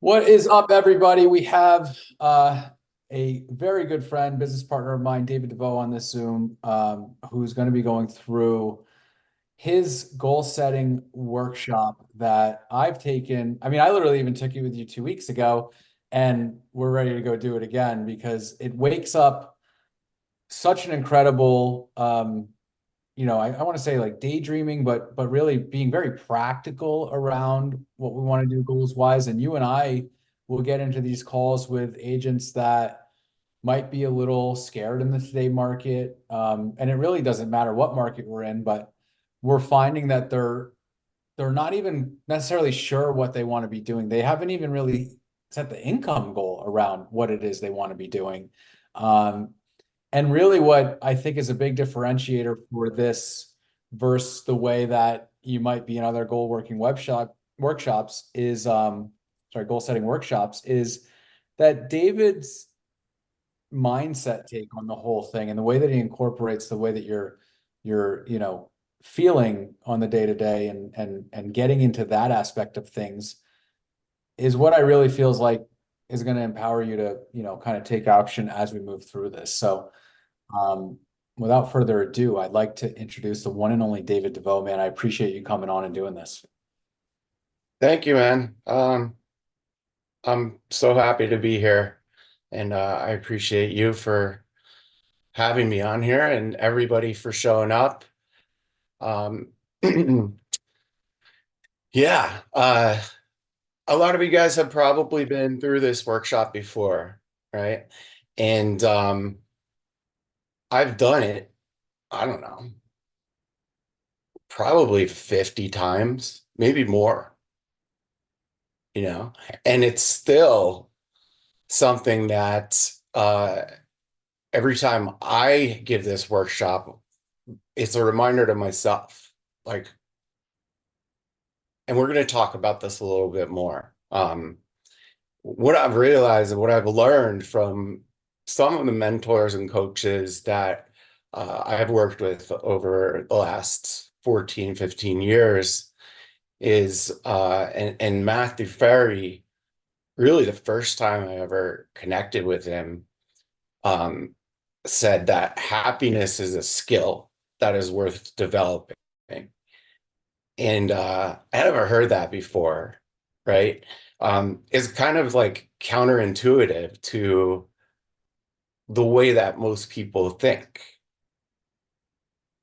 What is up, everybody? We have a very good friend, business partner of mine, David Devoe, on this Zoom, who's going to be going through his goal setting workshop that I've taken. I mean, I literally even took it with you 2 weeks ago, and we're ready to go do it again because it wakes up such an incredible I want to say like daydreaming, but really being very practical around what we want to do goals wise. And you and I will get into these calls with agents that might be a little scared in the today market. And it really doesn't matter what market we're in, but we're finding that they're not even necessarily sure what they want to be doing. They haven't even really set the income goal around what it is they want to be doing. Um, and really, what I think is a big differentiator for this versus the way that you might be in other goal working workshops is, goal setting workshops, is that David's mindset take on the whole thing and the way that he incorporates the way that you're feeling on the day to day and getting into that aspect of things is what I really feels like is going to empower you to, kind of take action as we move through this. So um, without further ado, I'd like to introduce the one and only David Devoe, man. I appreciate you coming on and doing this. Thank you, man. I'm so happy to be here, and I appreciate you for having me on here and everybody for showing up. Um, yeah, a lot of you guys have probably been through this workshop before, right? And I've done it, I don't know, probably 50 times, maybe more, you know, and it's still something that every time I give this workshop, it's a reminder to myself, like, and we're going to talk about this a little bit more. What I've realized and what I've learned from some of the mentors and coaches that I have worked with over the last 14, 15 years is, and Matthew Ferry, really the first time I ever connected with him, um, said that happiness is a skill that is worth developing. And I had never heard that before, right? It's kind of like counterintuitive to the way that most people think,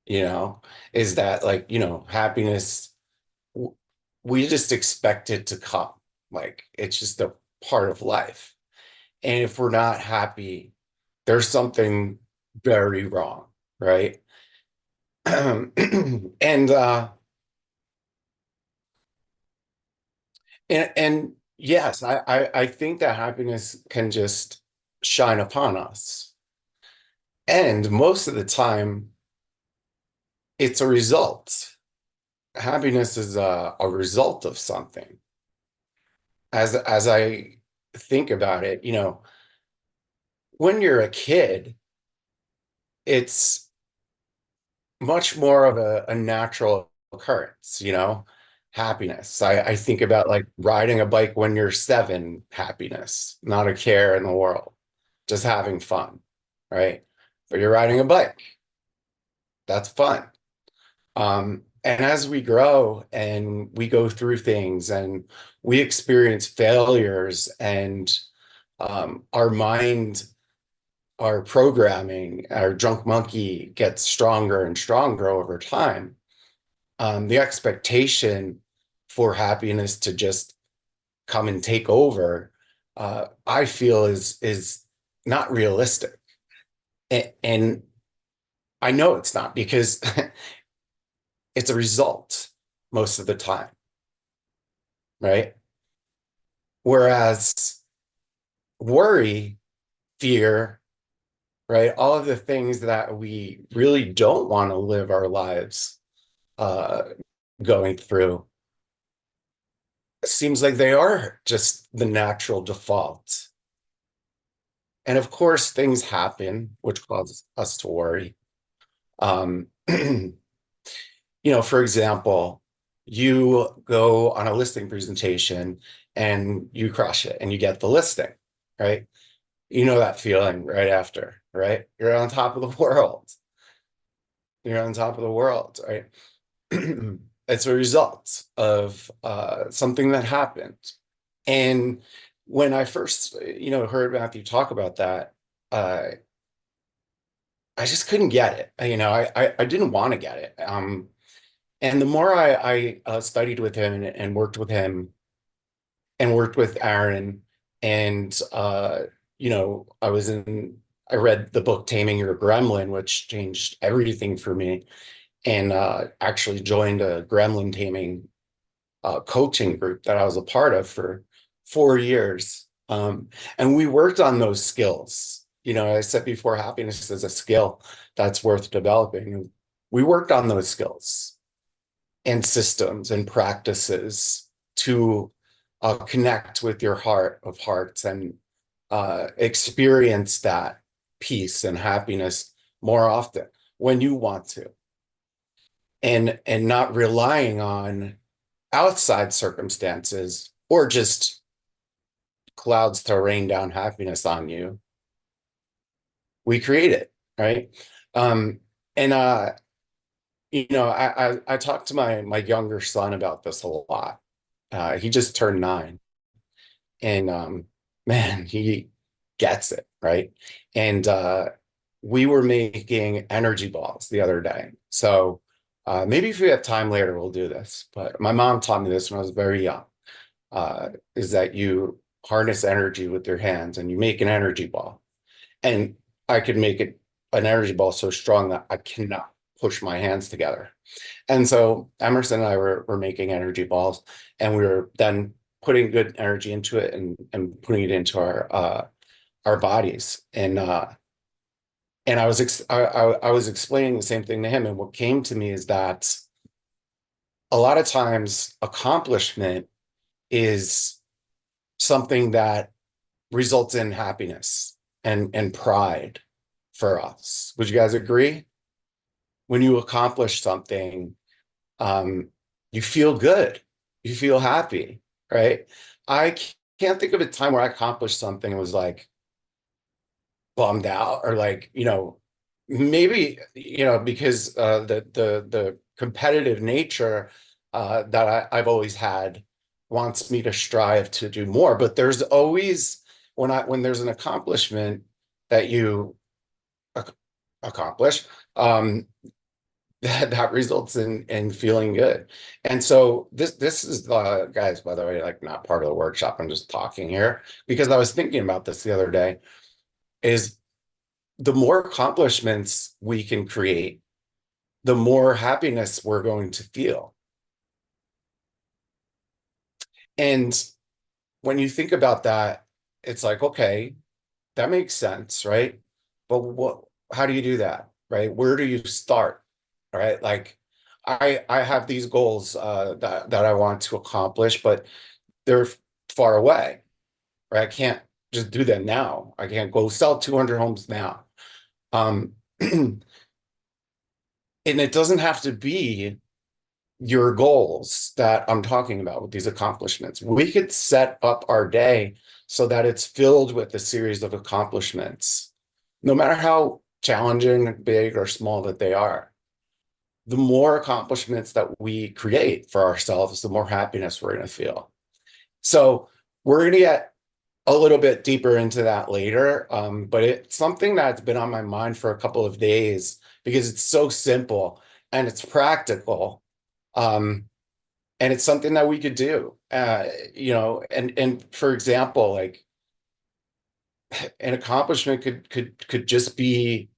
you know, is that like, happiness, w- we just expect it to come. Like it's just a part of life. And if we're not happy, there's something very wrong, right? And and yes, I think that happiness can just shine upon us. And most of the time, it's a result. Happiness is a result of something. As I think about it, when you're a kid, it's much more of a natural occurrence, happiness. I think about like riding a bike when you're seven, happiness, not a care in the world, just having fun, right? But you're riding a bike, that's fun. And as we grow and we go through things and we experience failures and our mind, our programming, our drunk monkey gets stronger and stronger over time. The expectation for happiness to just come and take over, I feel is not realistic. And I know it's not because it's a result most of the time, right? Whereas worry, fear, right? All of the things that we really don't want to live our lives uh, going through, seems like they are just the natural default. And of course, things happen which cause us to worry. Um, for example, you go on a listing presentation and you crush it and you get the listing, right? You know that feeling right after, right? You're on top of the world. You're on top of the world, right? It's a result of something that happened. And when I first, heard Matthew talk about that, uh, I just couldn't get it. I didn't want to get it. And the more I studied with him and worked with him and worked with Aaron, and I read the book Taming Your Gremlin, which changed everything for me, and actually joined a gremlin taming coaching group that I was a part of for 4 years. And we worked on those skills. I said before, happiness is a skill that's worth developing. And we worked on those skills and systems and practices to connect with your heart of hearts and experience that peace and happiness more often when you want to, and not relying on outside circumstances or just clouds to rain down happiness on you. We create it, right? And I talked to my younger son about this a lot. He just turned 9, and man, he gets it, right? And we were making energy balls the other day. So maybe if we have time later, we'll do this. But my mom taught me this when I was very young, is that you harness energy with your hands and you make an energy ball. And I could make it an energy ball so strong that I cannot push my hands together. And so Emerson and I were making energy balls, and we were then putting good energy into it and putting it into our bodies. And I was explaining the same thing to him. And what came to me is that a lot of times accomplishment is something that results in happiness and pride for us. Would you guys agree? When you accomplish something, you feel good, you feel happy, right? I can't think of a time where I accomplished something and was like bummed out, or like, maybe, because the competitive nature that I've always had wants me to strive to do more. But there's always, when there's an accomplishment that you ac accomplish, that results in feeling good. And so this is, guys, by the way, like, not part of the workshop. I'm just talking here because I was thinking about this the other day, is the more accomplishments we can create, the more happiness we're going to feel. And when you think about that, it's like, okay, that makes sense, right? But how do you do that, right? Where do you start, right? Like, I have these goals that I want to accomplish, but they're far away, right? I can't just do that now. I can't go sell 200 homes now. And it doesn't have to be your goals that I'm talking about with these accomplishments. We could set up our day so that it's filled with a series of accomplishments, no matter how challenging, big, or small that they are. The more accomplishments that we create for ourselves, the more happiness we're going to feel. So we're going to get a little bit deeper into that later, but it's something that's been on my mind for a couple of days because it's so simple and it's practical, and it's something that we could do. And for example, like, an accomplishment could just be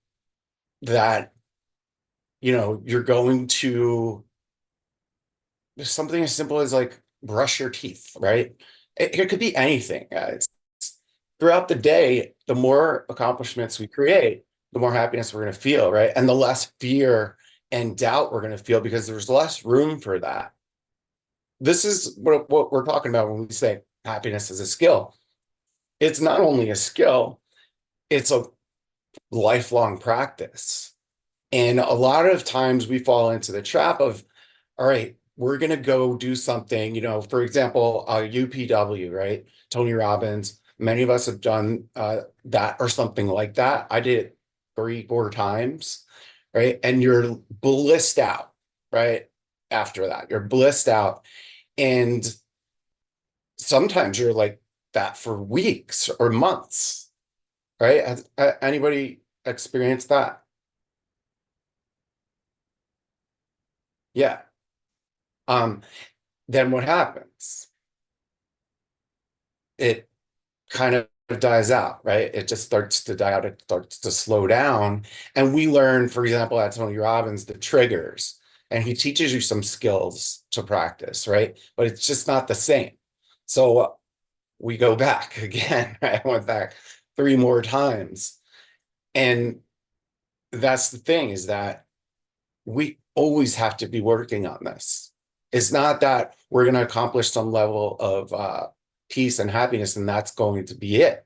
that you're going to something as simple as, like, brush your teeth, right? It could be anything, guys. Throughout the day, the more accomplishments we create, the more happiness we're going to feel, right? And the less fear and doubt we're going to feel because there's less room for that. This is what we're talking about when we say happiness is a skill. It's not only a skill, it's a lifelong practice. And a lot of times we fall into the trap of, all right, we're going to go do something, for example, UPW, right? Tony Robbins. Many of us have done that or something like that. I did it 3, 4 times, right? And you're blissed out, right? After that, you're blissed out. And sometimes you're like that for weeks or months, right? Has anybody experienced that? Yeah. Um, then what happens? It kind of dies out, right? It just starts to die out. It starts to slow down. And we learn, for example, at Tony Robbins, the triggers, and he teaches you some skills to practice, right? But it's just not the same. So we go back again, right? I went back 3 more times. And that's the thing, is that we always have to be working on this. It's not that we're going to accomplish some level of peace and happiness and that's going to be it,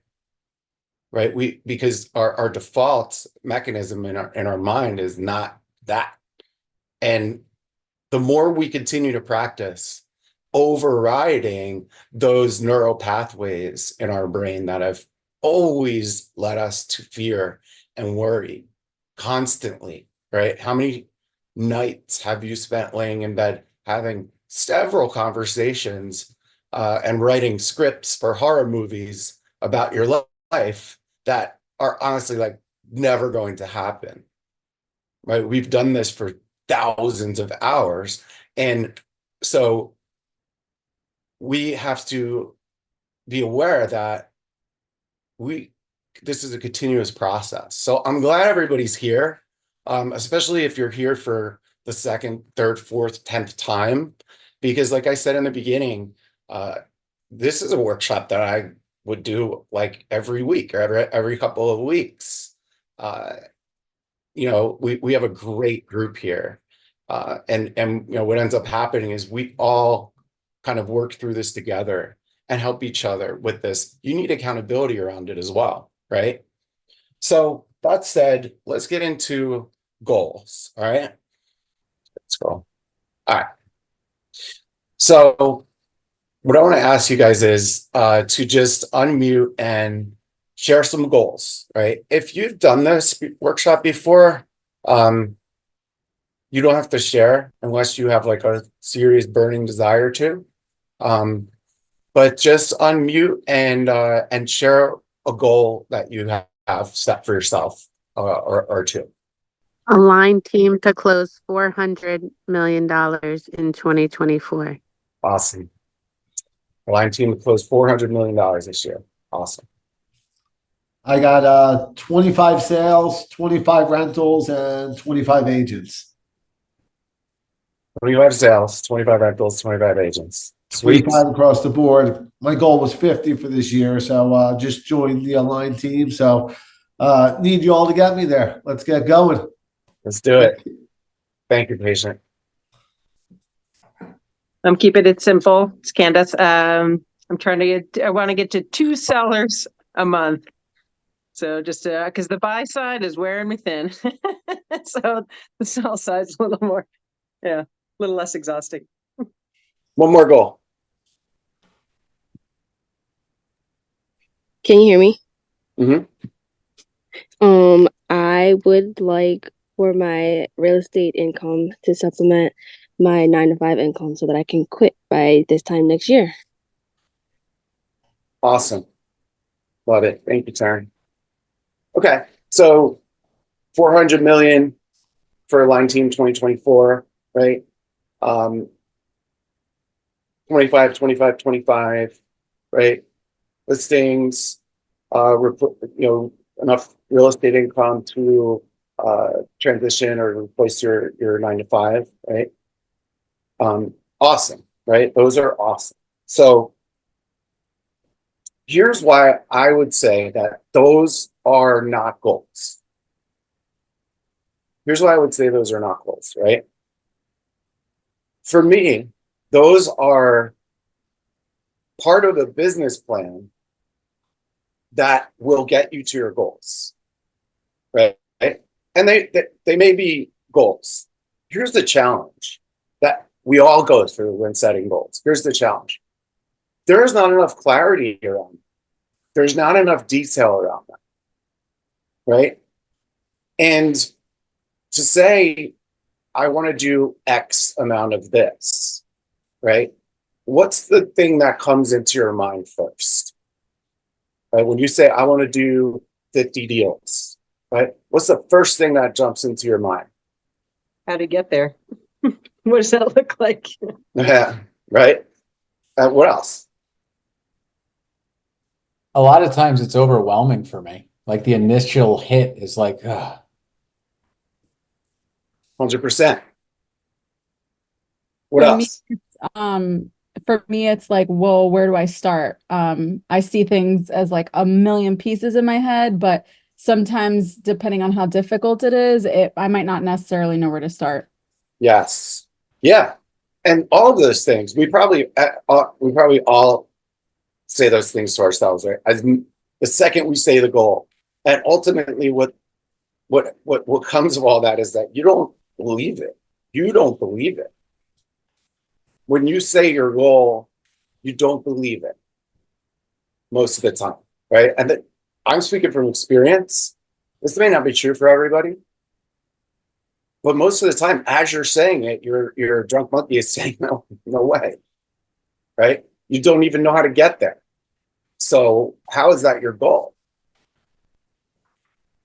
right? Because our default mechanism in our mind is not that. And the more we continue to practice overriding those neural pathways in our brain that have always led us to fear and worry constantly, right? How many nights have you spent laying in bed having several conversations and writing scripts for horror movies about your life that are honestly like never going to happen, right? We've done this for thousands of hours. And so we have to be aware that this is a continuous process. So I'm glad everybody's here, especially if you're here for the second, third, fourth, 10th time, because like I said in the beginning, this is a workshop that I would do like every week or every couple of weeks. We have a great group here. And what ends up happening is we all kind of work through this together and help each other with this. You need accountability around it as well, right? So that said, let's get into goals. All right. Let's go. All right. So what I want to ask you guys is to just unmute and share some goals, right? If you've done this workshop before, you don't have to share unless you have like a serious burning desire to. But just unmute and share a goal that you have set for yourself or two. Align team to close $400 million in 2024. Awesome. Line team to close $400 million this year. Awesome. I got 25 sales, 25 rentals, and 25 agents. 25 sales, 25 rentals, 25 agents. Sweet. 25 across the board. My goal was 50 for this year, so just joined the Align team. So need you all to get me there. Let's get going. Let's do it. Thank you, patient. I'm keeping it simple. It's Candace. I want to get to 2 sellers a month. So just because the buy side is wearing me thin. So the sell side's a little more, a little less exhausting. One more goal. Can you hear me? Mm-hmm. I would like for my real estate income to supplement my 9-to-5 income so that I can quit by this time next year. Awesome. Love it. Thank you, Taryn. Okay. So 400 million for Line Team 2024, right? 25, 25, 25, right? Listings, enough real estate income to transition or replace your 9-to-5, right? Awesome, right? Those are awesome. So here's why I would say that those are not goals. Here's why I would say those are not goals, right? For me, those are part of the business plan that will get you to your goals, right? And they may be goals. Here's the challenge, that we all go through when setting goals. Here's the challenge. There is not enough clarity around them. There's not enough detail around them, right? And to say, I want to do X amount of this, right? What's the thing that comes into your mind first? Right? When you say, I want to do 50 deals, right? What's the first thing that jumps into your mind? How to get there? What does that look like? Yeah, right? What else? A lot of times it's overwhelming for me. Like the initial hit is like, ugh. 100%. What For me, else? for me, it's like, whoa, where do I start? I see things as like a million pieces in my head, but sometimes depending on how difficult it is, I might not necessarily know where to start. Yes. Yeah. And all of those things, we probably all say those things to ourselves, right? As the second we say the goal, and ultimately what comes of all that is that you don't believe it. You don't believe it. When you say your goal, you don't believe it most of the time, right? And I'm speaking from experience. This may not be true for everybody, but most of the time, as you're saying it, your drunk monkey is saying, no way, right? You don't even know how to get there. So how is that your goal?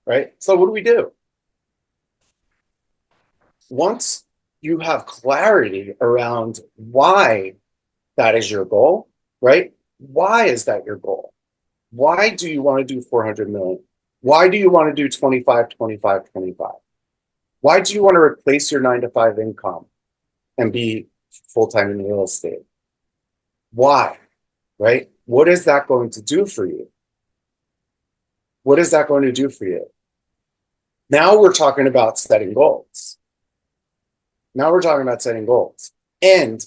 Right? So what do? Once you have clarity around why that is your goal, right? Why is that your goal? Why do you want to do 400 million? Why do you want to do 25, 25, 25? Why do you want to replace your 9-to-5 income and be full-time in real estate? Why, right? What is that going to do for you? What is that going to do for you? Now we're talking about setting goals. And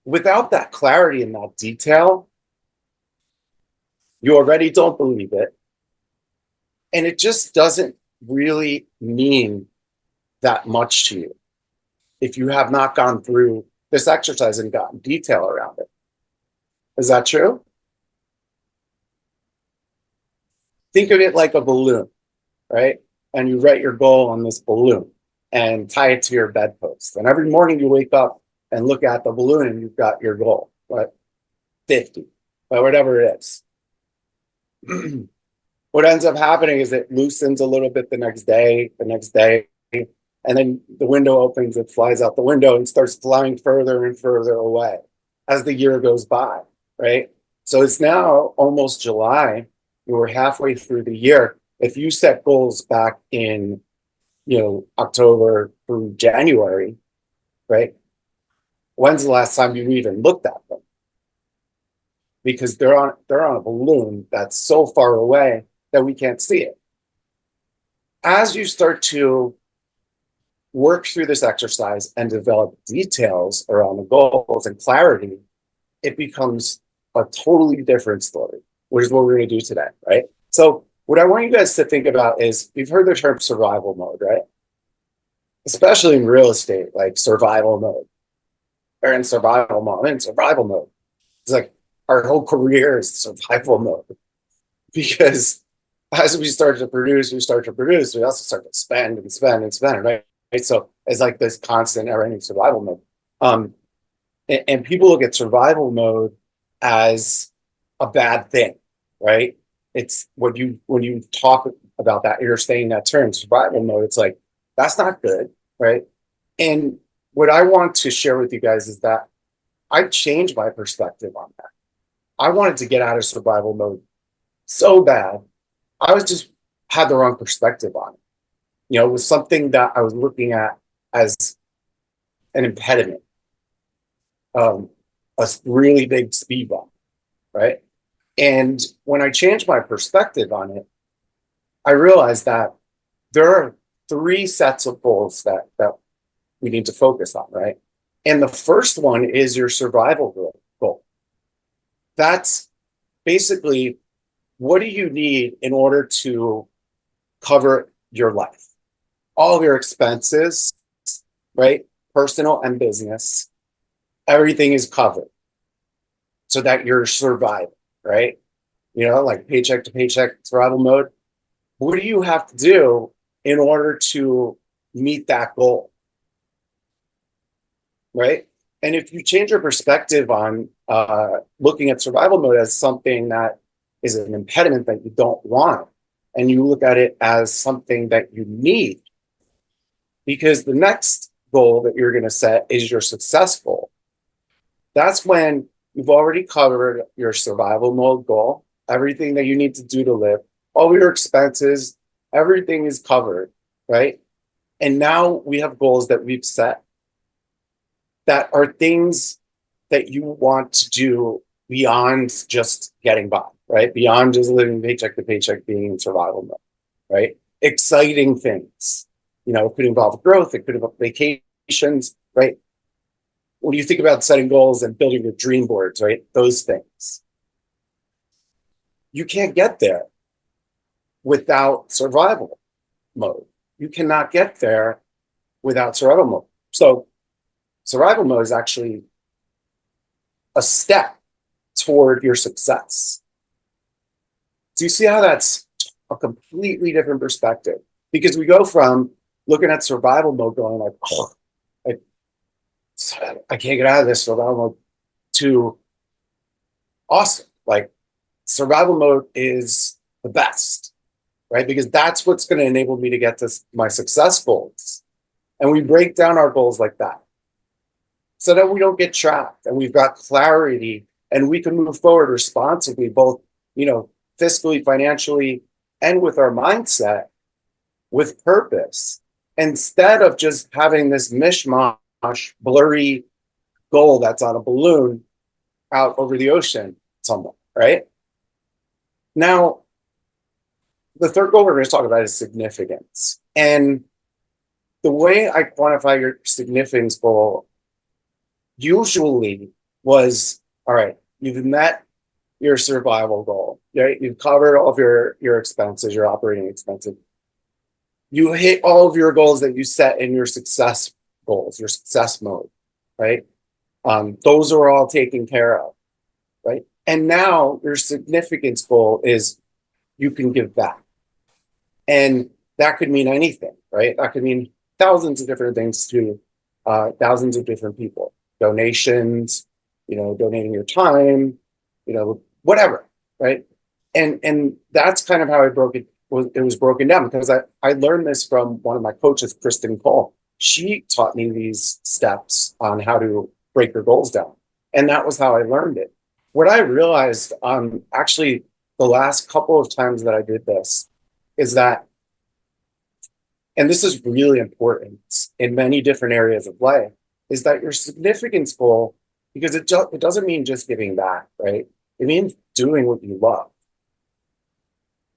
without that clarity and that detail, you already don't believe it. And it just doesn't really mean that much to you if you have not gone through this exercise and gotten detail around it. Is that true? Think of it like a balloon, right? And you write your goal on this balloon and tie it to your bedpost. And every morning you wake up and look at the balloon and you've got your goal, right? 50, or whatever it is. What ends up happening is it loosens a little bit the next day, and then the window opens, it flies out the window and starts flying further and further away as the year goes by, right? So it's now almost July. We're halfway through the year. If you set goals back in, October through January, right? When's the last time you even looked at them? Because they're on a balloon that's so far away that we can't see it. As you start to work through this exercise and develop details around the goals and clarity, it becomes a totally different story, which is what we're going to do today, right? So what I want you guys to think about is, you've heard the term survival mode, right? Especially in real estate, like survival mode. They're in survival mode. I'm in survival mode. It's like our whole career is survival mode, because as we start to produce, we also start to spend and spend and spend, right? So it's like this constant never-ending survival mode. And people look at survival mode as a bad thing, right? It's when you talk about that, you're saying that term, survival mode, it's like, that's not good, right? And what I want to share with you guys is that I changed my perspective on that. I wanted to get out of survival mode so bad. I was just had the wrong perspective on it. It was something that I was looking at as an impediment, a really big speed bump, right? And when I changed my perspective on it, I realized that there are 3 sets of goals that we need to focus on, right? And the first one is your survival goal. That's basically, what do you need in order to cover your life? All of your expenses, right? personal and business, everything is covered so that you're surviving, right? You know, like paycheck to paycheck survival mode. What do you have to do in order to meet that goal? Right? And if you change your perspective on looking at survival mode as something that is an impediment that you don't want, and you look at it as something that you need, because the next goal that you're going to set is your success goal. That's when you've already covered your survival mode goal, everything that you need to do to live, all your expenses, everything is covered, right? And now we have goals that we've set that are things that you want to do beyond just getting by, right? Beyond just living paycheck to paycheck, being in survival mode, right? Exciting things. You know, it could involve growth, it could involve vacations, right? When you think about setting goals and building your dream boards, right? Those things. You can't get there without survival mode. You cannot get there without survival mode. So survival mode is actually a step toward your success. So you see how that's a completely different perspective, because we go from looking at survival mode going like, oh, I can't get out of this survival mode, to awesome. Like survival mode is the best, right? Because that's what's going to enable me to get to my success goals. And we break down our goals like that, so that we don't get trapped and we've got clarity and we can move forward responsibly, both, you know, fiscally, financially, and with our mindset, with purpose, instead of just having this mishmash, blurry goal that's on a balloon out over the ocean somewhere, right? Now, the third goal we're going to talk about is significance. And the way I quantify your significance goal usually was, all right, you've met your survival goal, right? You've covered all of your expenses, your operating expenses. You hit all of your goals that you set in your success goals, your success mode, right? Those are all taken care of, right? And now your significance goal is you can give back. And that could mean anything, right? That could mean thousands of different things to thousands of different people. Donations, you know, donating your time, you know, whatever, right? And that's kind of how I broke it. It was broken down because I learned this from one of my coaches, Kristen Cole. She taught me these steps on how to break your goals down. And that was how I learned it. What I realized actually the last couple of times that I did this is that, and this is really important in many different areas of life, is that your significance goal, because it doesn't mean just giving back, right? It means doing what you love.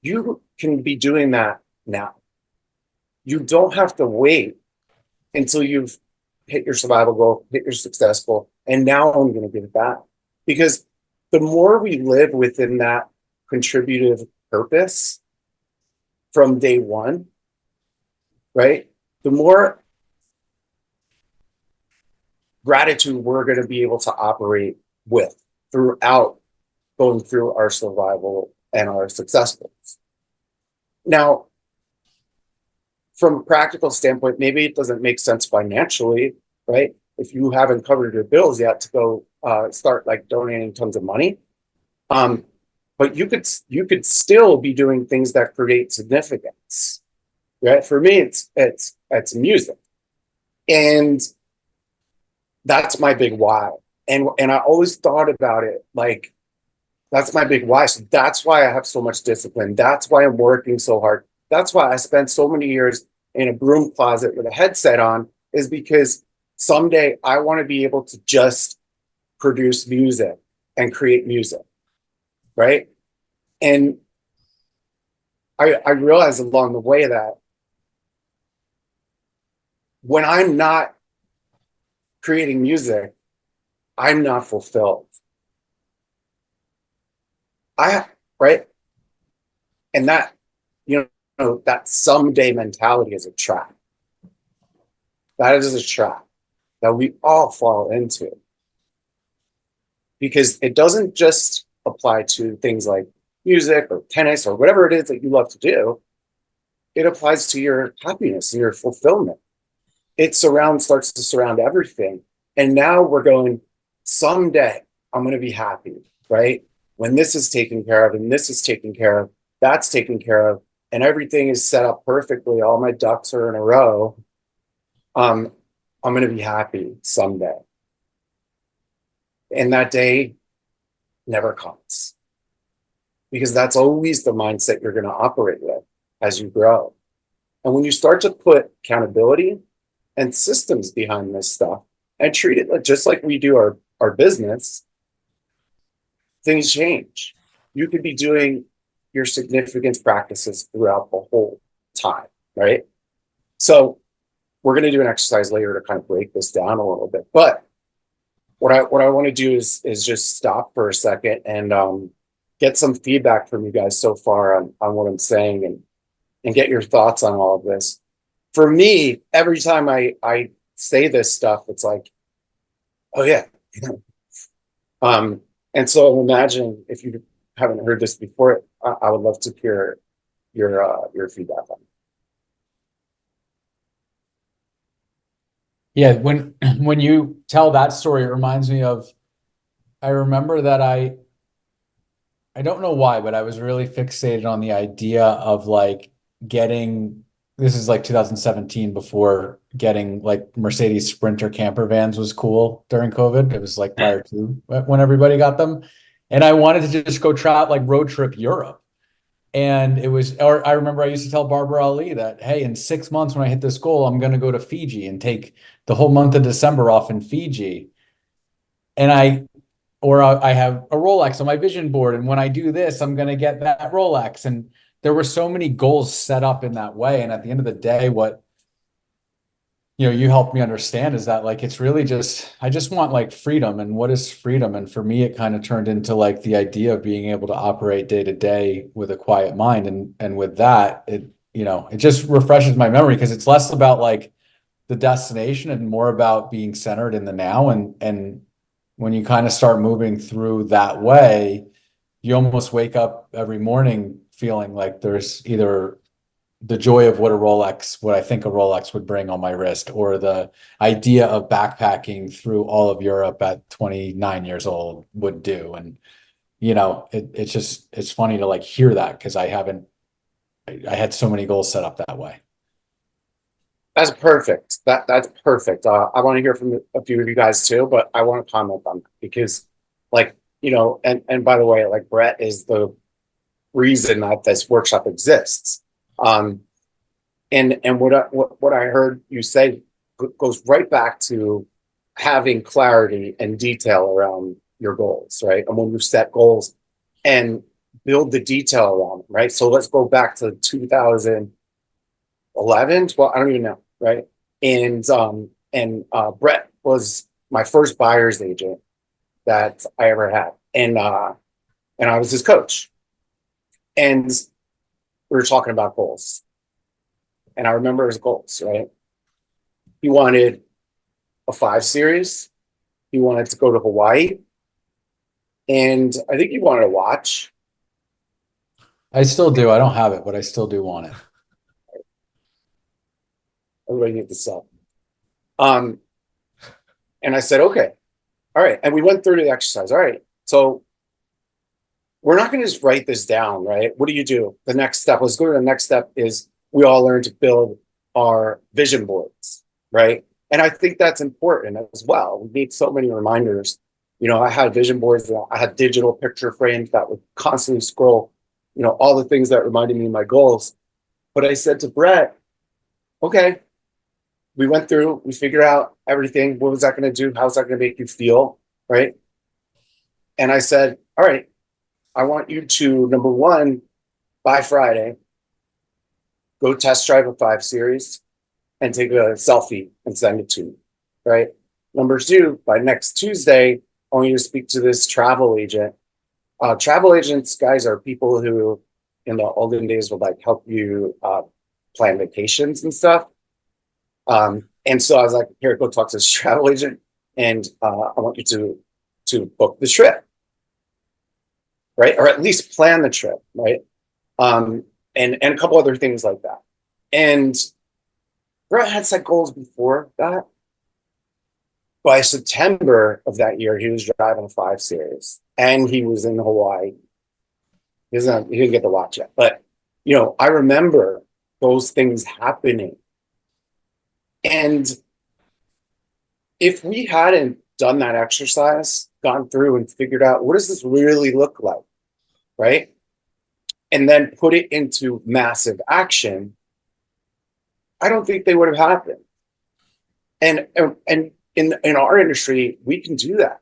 You can be doing that now. You don't have to wait until you've hit your survival goal, hit your success goal, and now I'm going to give it back. Because the more we live within that contributive purpose from day one, right, the more gratitude we're going to be able to operate with throughout going through our survival and our success goals. Now, from a practical standpoint, maybe it doesn't make sense financially, right? If you haven't covered your bills yet, to go start like donating tons of money. But you could still be doing things that create significance, right? For me, it's music, and that's my big why. And I always thought about it like, that's my big why. So that's why I have so much discipline. That's why I'm working so hard. That's why I spent so many years in a broom closet with a headset on, is because someday I want to be able to just produce music and create music, right? And I realized along the way that when I'm not creating music, I'm not fulfilled. Right? And that, you that someday mentality is a trap. That is a trap. that we all fall into. Because it doesn't just apply to things like music or tennis or whatever it is that you love to do. It applies to your happiness and your fulfillment. It starts to surround everything. And now we're going, someday I'm going to be happy, right? When this is taken care of and this is taken care of, that's taken care of, and everything is set up perfectly. All my ducks are in a row. I'm going to be happy someday. And that day never comes, because that's always the mindset you're going to operate with as you grow. And when you start to put accountability and systems behind this stuff and treat it just like we do our business, things change. You could be doing your significance practices throughout the whole time, right? So we're going to do an exercise later to kind of break this down a little bit. But what I want to do is just stop for a second and get some feedback from you guys so far on what I'm saying, and get your thoughts on all of this. For me, every time I say this stuff, it's like, oh yeah. And so imagine, if you haven't heard this before, I would love to hear your feedback on it. Yeah, when you tell that story, it reminds me of, I remember that I don't know why, but I was really fixated on the idea of like getting, this is like 2017, before getting like Mercedes Sprinter camper vans was cool during COVID. It was like prior to when everybody got them. And I wanted to just go like road trip Europe. And it was, or I remember I used to tell Barbara Ali that, hey, in 6 months when I hit this goal, I'm going to go to Fiji and take the whole month of December off in Fiji. And I have a Rolex on my vision board, and when I do this, I'm going to get that Rolex. And there were so many goals set up in that way. And at the end of the day, what you helped me understand is that like it's really just, I just want like freedom. And what is freedom? And for me, it kind of turned into like the idea of being able to operate day to day with a quiet mind. And with that, it just refreshes my memory, because it's less about like the destination and more about being centered in the now. And when you kind of start moving through that way, you almost wake up every morning feeling like there's either the joy of what I think a Rolex would bring on my wrist, or the idea of backpacking through all of Europe at 29 years old would do. And, it's funny to like hear that, because I had so many goals set up that way. That's perfect. That's perfect. I want to hear from a few of you guys too, but I want to comment on that because, like, and by the way, like, Brett is the reason that this workshop exists. And what I heard you say goes right back to having clarity and detail around your goals, right? And when you set goals and build the detail around them, right? So let's go back to 2011, 12, I don't even know, right? And Brett was my first buyer's agent that I ever had, and I was his coach, and we were talking about goals. And I remember his goals, right? He wanted a 5 series. He wanted to go to Hawaii. And I think he wanted a watch. I still do. I don't have it, but I still do want it. Everybody get this up. And I said, okay, all right. And we went through the exercise. All right. So we're not going to just write this down, right? What do you do? The next step, let's go to the next step, is we all learn to build our vision boards, right? And I think that's important as well. We need so many reminders. I had vision boards, I had digital picture frames that would constantly scroll, all the things that reminded me of my goals. But I said to Brett, okay, we went through, we figured out everything. What was that going to do? How's that going to make you feel, right? And I said, all right, I want you to, number one, by Friday, go test drive a 5 series and take a selfie and send it to me, right? Number two, by next Tuesday, I want you to speak to this travel agent. Travel agents, guys, are people who in the olden days would like help you plan vacations and stuff. And so I was like, here, go talk to this travel agent, and I want you to book the trip, right? Or at least plan the trip, right? And a couple other things like that. And Brett had set goals before that. By September of that year, he was driving a 5 Series, and he was in Hawaii. He didn't get to watch it, but I remember those things happening. And if we hadn't done that exercise, gone through and figured out what does this really look like, right? And then put it into massive action, I don't think they would have happened. And in our industry, we can do that.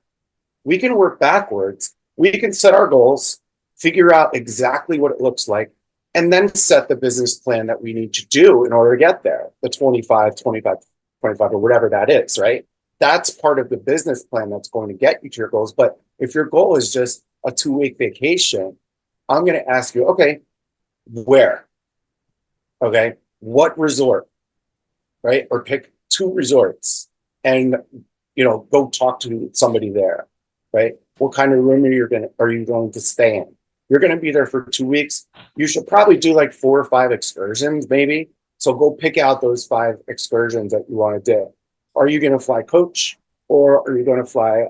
We can work backwards. We can set our goals, figure out exactly what it looks like, and then set the business plan that we need to do in order to get there, the 25, 25, 25, or whatever that is, right? That's part of the business plan that's going to get you to your goals. But if your goal is just a 2-week vacation, I'm going to ask you, okay, where? Okay, what resort, right? Or pick 2 resorts and go talk to somebody there, right? What kind of room are you going to stay in? You're going to be there for 2 weeks. You should probably do like 4 or 5 excursions, maybe. So go pick out those 5 excursions that you want to do. Are you going to fly coach, or are you going to fly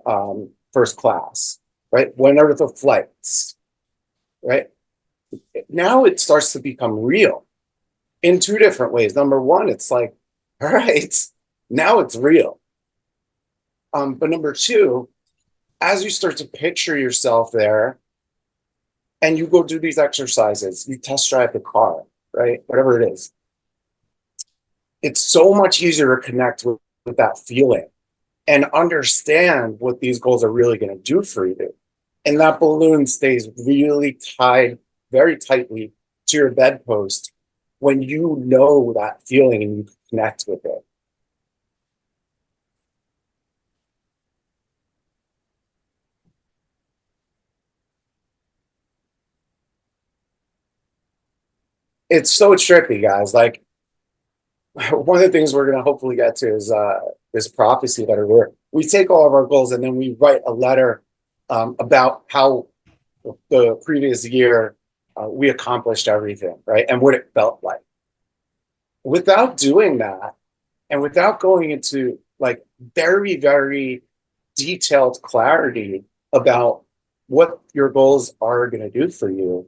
first class, right? When are the flights, right? Now it starts to become real in 2 different ways. Number one, it's like, all right, now it's real. But number 2, as you start to picture yourself there and you go do these exercises, you test drive the car, right? Whatever it is. It's so much easier to connect with that feeling and understand what these goals are really going to do for you. And that balloon stays really tied very tightly to your bedpost when you know that feeling and you connect with it. It's so trippy, guys. Like, one of the things we're going to hopefully get to is this prophecy letter, where we take all of our goals and then we write a letter about how the previous year we accomplished everything, right? And what it felt like. Without doing that, and without going into like very, very detailed clarity about what your goals are going to do for you,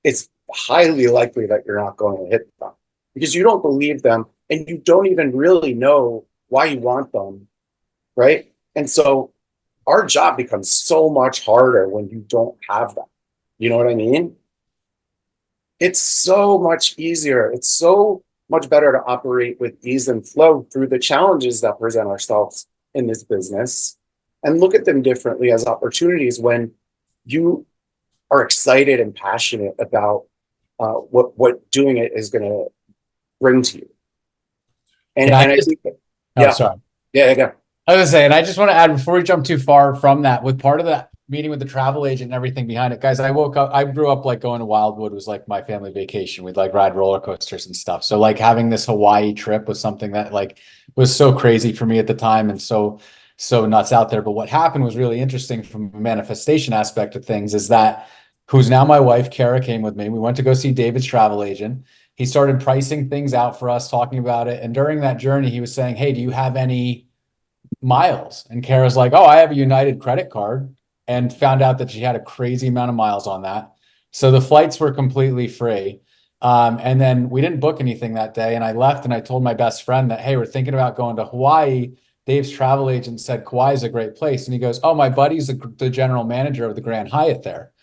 it's highly likely that you're not going to hit them because you don't believe them and you don't even really know why you want them, right? And so our job becomes so much harder when you don't have them. You know what I mean? It's so much easier. It's so much better to operate with ease and flow through the challenges that present ourselves in this business and look at them differently as opportunities when you are excited and passionate about what doing it is going to bring to you. And I think, yeah, sorry. Yeah. I was gonna say, and I just want to add before we jump too far from that, with part of that meeting with the travel agent and everything behind it, guys, I grew up like going to Wildwood was like my family vacation. We'd like ride roller coasters and stuff. So like having this Hawaii trip was something that like was so crazy for me at the time and so nuts out there. But what happened was really interesting from a manifestation aspect of things is that who's now my wife, Kara, came with me. We went to go see David's travel agent. He started pricing things out for us, talking about it. And during that journey, he was saying, hey, do you have any miles? And Kara's like, oh, I have a United credit card, and found out that she had a crazy amount of miles on that. So the flights were completely free. And then we didn't book anything that day. And I left and I told my best friend that, hey, we're thinking about going to Hawaii. Dave's travel agent said Kauai is a great place. And he goes, oh, my buddy's the general manager of the Grand Hyatt there.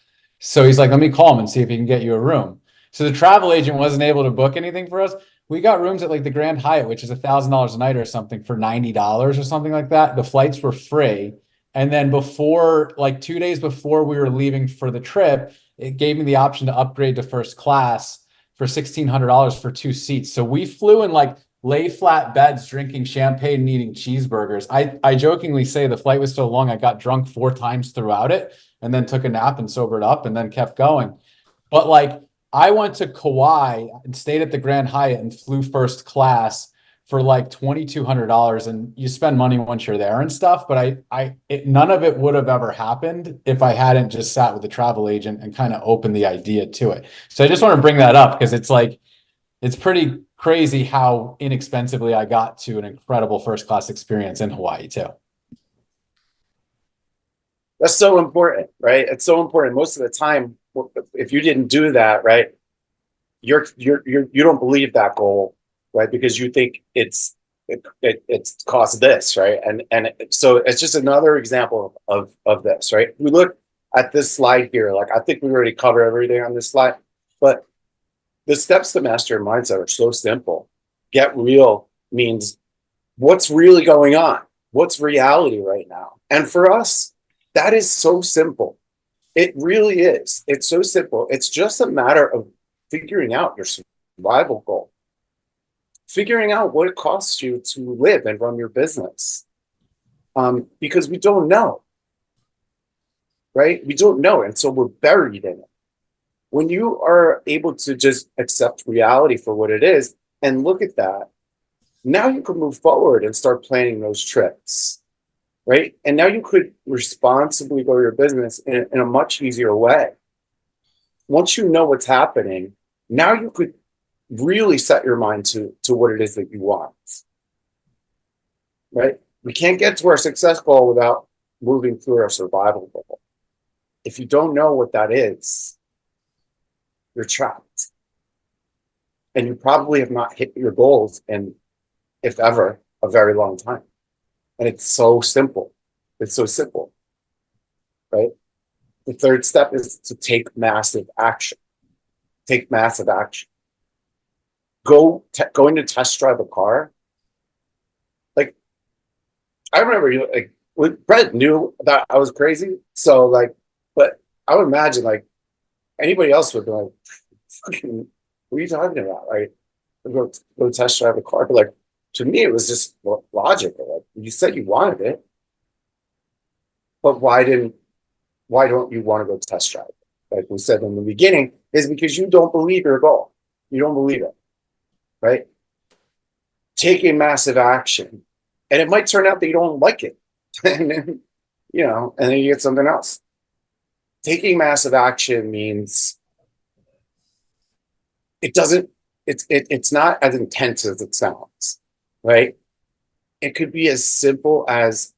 So he's like, let me call him and see if he can get you a room. So the travel agent wasn't able to book anything for us. We got rooms at like the Grand Hyatt, which is $1,000 a night or something, for $90 or something like that. The flights were free. And then before, like 2 days before we were leaving for the trip, it gave me the option to upgrade to first class for $1,600 for 2 seats. So we flew in like lay flat beds, drinking champagne and eating cheeseburgers. I jokingly say the flight was so long, I got drunk 4 times throughout it and then took a nap and sobered up and then kept going. But like, I went to Kauai and stayed at the Grand Hyatt and flew first class for like $2,200, and you spend money once you're there and stuff. But none of it would have ever happened if I hadn't just sat with the travel agent and kind of opened the idea to it. So I just want to bring that up because it's like, it's pretty crazy how inexpensively I got to an incredible first class experience in Hawaii too. That's so important, right? It's so important. Most of the time, if you didn't do that, right, you don't believe that goal, right? Because you think it's cost this, right? And so it's just another example of this, right? We look at this slide here, like I think we already covered everything on this slide, but the steps to master your mindset are so simple. Get real means what's really going on? What's reality right now? And for us, that is so simple. It really is. It's so simple. It's just a matter of figuring out your survival goal, figuring out what it costs you to live and run your business. Because we don't know, right? We don't know. And so we're buried in it. When you are able to just accept reality for what it is and look at that, now you can move forward and start planning those trips. Right? And now you could responsibly grow your business in a much easier way. Once you know what's happening, now you could really set your mind to what it is that you want. Right? We can't get to our success goal without moving through our survival goal. If you don't know what that is, you're trapped. And you probably have not hit your goals in, if ever, a very long time. And it's so simple. It's so simple, right? The third step is to take massive action. Take massive action. Going to test drive a car. Like, I remember, like, Brett knew that I was crazy. So, like, but I would imagine, like, anybody else would be like, fucking, what are you talking about? Right? Go test drive a car. But, like, to me, it was just logical. Like, you said you wanted it, but why don't you want to go test drive it? Like we said in the beginning, is because you don't believe your goal. You don't believe it, right? Taking massive action, and it might turn out that you don't like it, and then, and then you get something else. Taking massive action means it's not as intense as it sounds. Right? It could be as simple as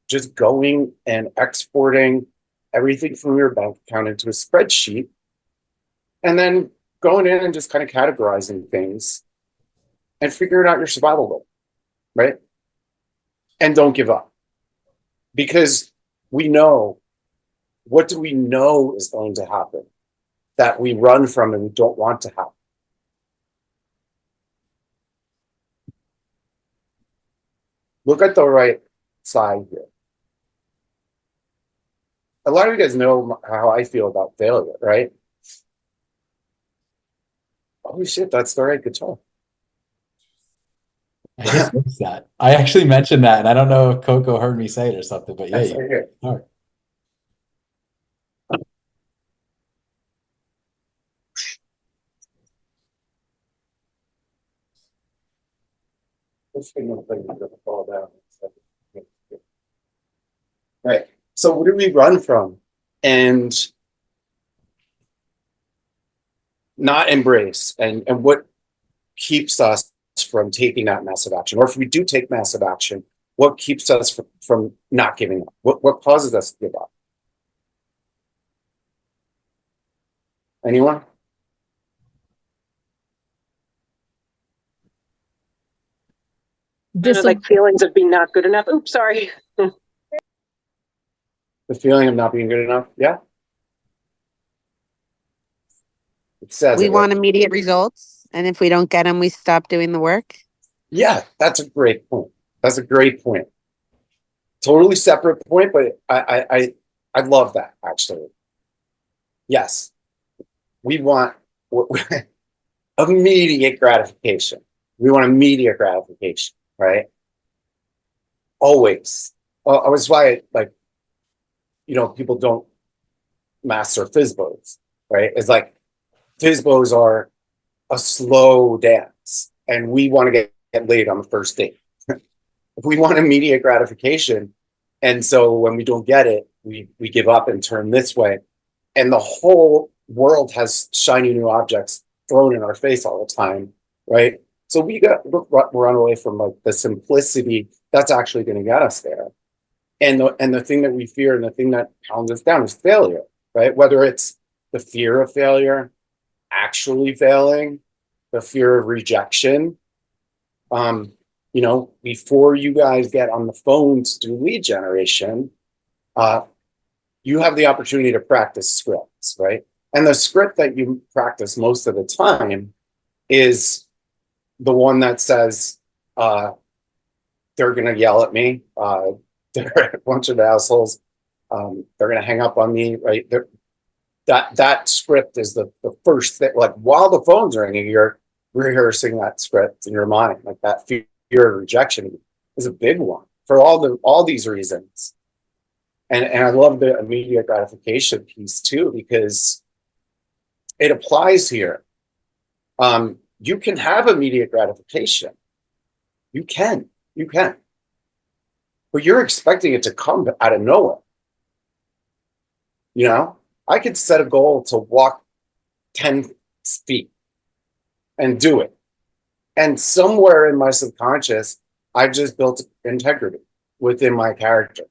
just going and exporting everything from your bank account into a spreadsheet and then going in and just kind of categorizing things and figuring out your survival goal, right? And don't give up, because we know, what do we know is going to happen that we run from and we don't want to happen? Look at the right side here. A lot of you guys know how I feel about failure, right? Holy shit, that's the right guitar. I just noticed that. I actually mentioned that, and I don't know if Coco heard me say it or something, but yeah, That's right here. all right. This thing looks like it's gonna fall down. Right. So what do we run from and not embrace? And what keeps us from taking that massive action? Or if we do take massive action, what keeps us from not giving up? What causes us to give up? Anyone? Kind of like feelings of being not good enough. Oops, sorry. The feeling of not being good enough? Yeah. It says We it, want right? immediate results, and if we don't get them, we stop doing the work. Yeah, that's a great point. That's a great point. Totally separate point, but I love that, actually. Yes, we want immediate gratification. We want immediate gratification, right? Always. That's why, like, people don't master FISBOs, right? It's like FISBOs are a slow dance, and we want to get get laid on the first date. We want immediate gratification. And so when we don't get it, we give up and turn this way. And the whole world has shiny new objects thrown in our face all the time, right? So we run away from like the simplicity that's actually going to get us there. And the thing that we fear and the thing that pounds us down is failure, right? Whether it's the fear of failure, actually failing, the fear of rejection. You know, before you guys get on the phone to do lead generation, you have the opportunity to practice scripts, right? And the script that you practice most of the time is the one that says, they're going to yell at me. They're a bunch of assholes. They're going to hang up on me, right? That script is the first thing. Like while the phone's ringing, you're rehearsing that script in your mind. Like that fear of rejection is a big one for all these reasons. And I love the immediate gratification piece too, because it applies here. You can have immediate gratification. You can, but you're expecting it to come out of nowhere. You know, I could set a goal to walk 10 feet and do it. And somewhere in my subconscious, I've just built integrity within my character.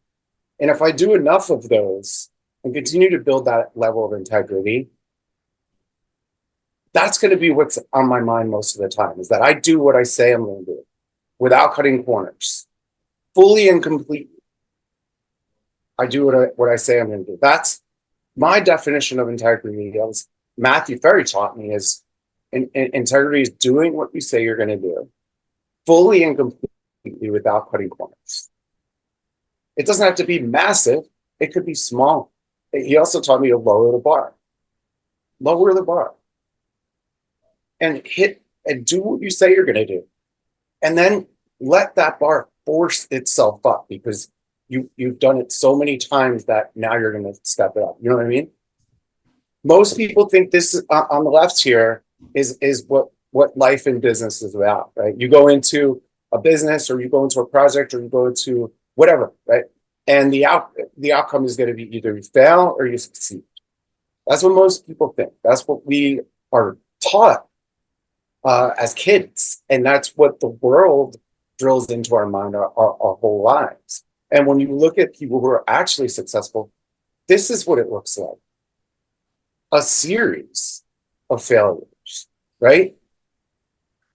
And if I do enough of those and continue to build that level of integrity, that's going to be what's on my mind most of the time, is that I do what I say I'm going to do without cutting corners, fully and completely. I do what I say I'm going to do. That's my definition of integrity. As Matthew Ferry taught me, is integrity is doing what you say you're going to do, fully and completely without cutting corners. It doesn't have to be massive. It could be small. He also taught me to lower the bar. Lower the bar. And hit and do what you say you're going to do. And then let that bar force itself up, because you've done it so many times that now you're going to step it up. You know what I mean? Most people think this on the left here is what life and business is about, right? You go into a business, or you go into a project, or you go into whatever, right? And the outcome is going to be either you fail or you succeed. That's what most people think. That's what we are taught as kids, and that's what the world drills into our mind our whole lives. And when you look at people who are actually successful, this is what it looks like: a series of failures, right?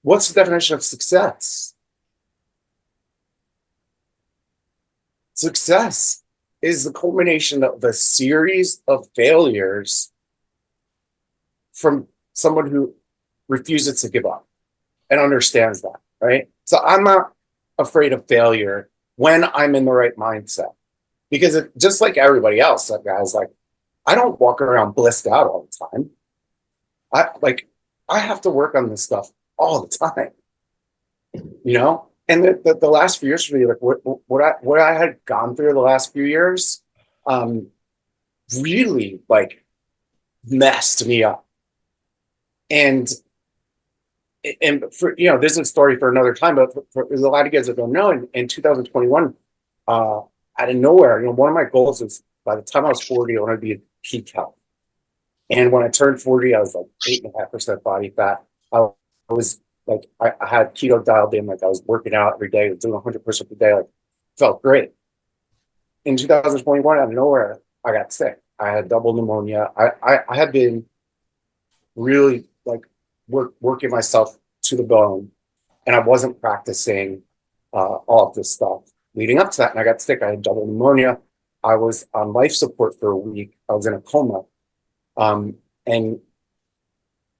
What's the definition of success? Success is the culmination of a series of failures from someone who refuses to give up and understands that, right? So I'm not afraid of failure when I'm in the right mindset, because just like everybody else, that guys, like, I don't walk around blissed out all the time. I have to work on this stuff all the time, you know? And the last few years for me, like what I had gone through the last few years, really like messed me up. And for, you know, this is a story for another time, but there's a lot of guys that don't know. In 2021, out of nowhere, you know, one of my goals was by the time I was 40, I wanted to be at peak health. And when I turned 40, I was like 8.5% body fat. I was like, I had keto dialed in, like I was working out every day, I was doing 100% a day, like felt great. In 2021, out of nowhere, I got sick. I had double pneumonia. I had been really like working myself to the bone, and I wasn't practicing all of this stuff leading up to that. And I got sick. I had double pneumonia. I was on life support for a week. I was in a coma. And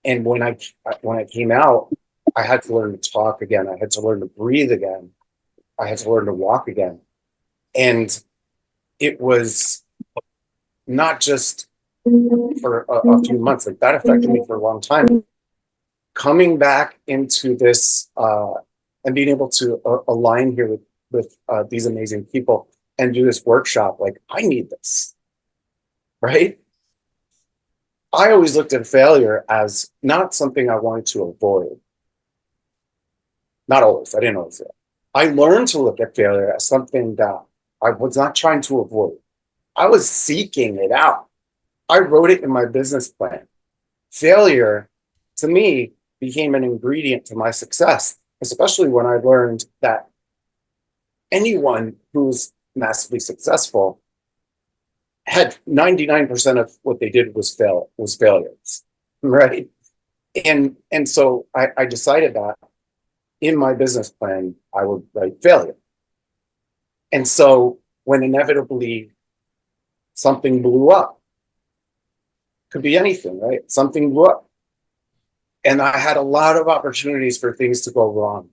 when I came out, I had to learn to talk again. I had to learn to breathe again. I had to learn to walk again. And it was not just for a few months, like that affected me for a long time. Coming back into this and being able to align here with these amazing people and do this workshop, like I need this, right? I always looked at failure as not something I wanted to avoid, Not always. I didn't always do it. I learned to look at failure as something that I was not trying to avoid. I was seeking it out. I wrote it in my business plan. Failure, to me, became an ingredient to my success, especially when I learned that anyone who's massively successful had 99% of what they did was failures, right? And so I decided that in my business plan, I would write failure. And so when inevitably something blew up, could be anything, right? Something blew up. And I had a lot of opportunities for things to go wrong,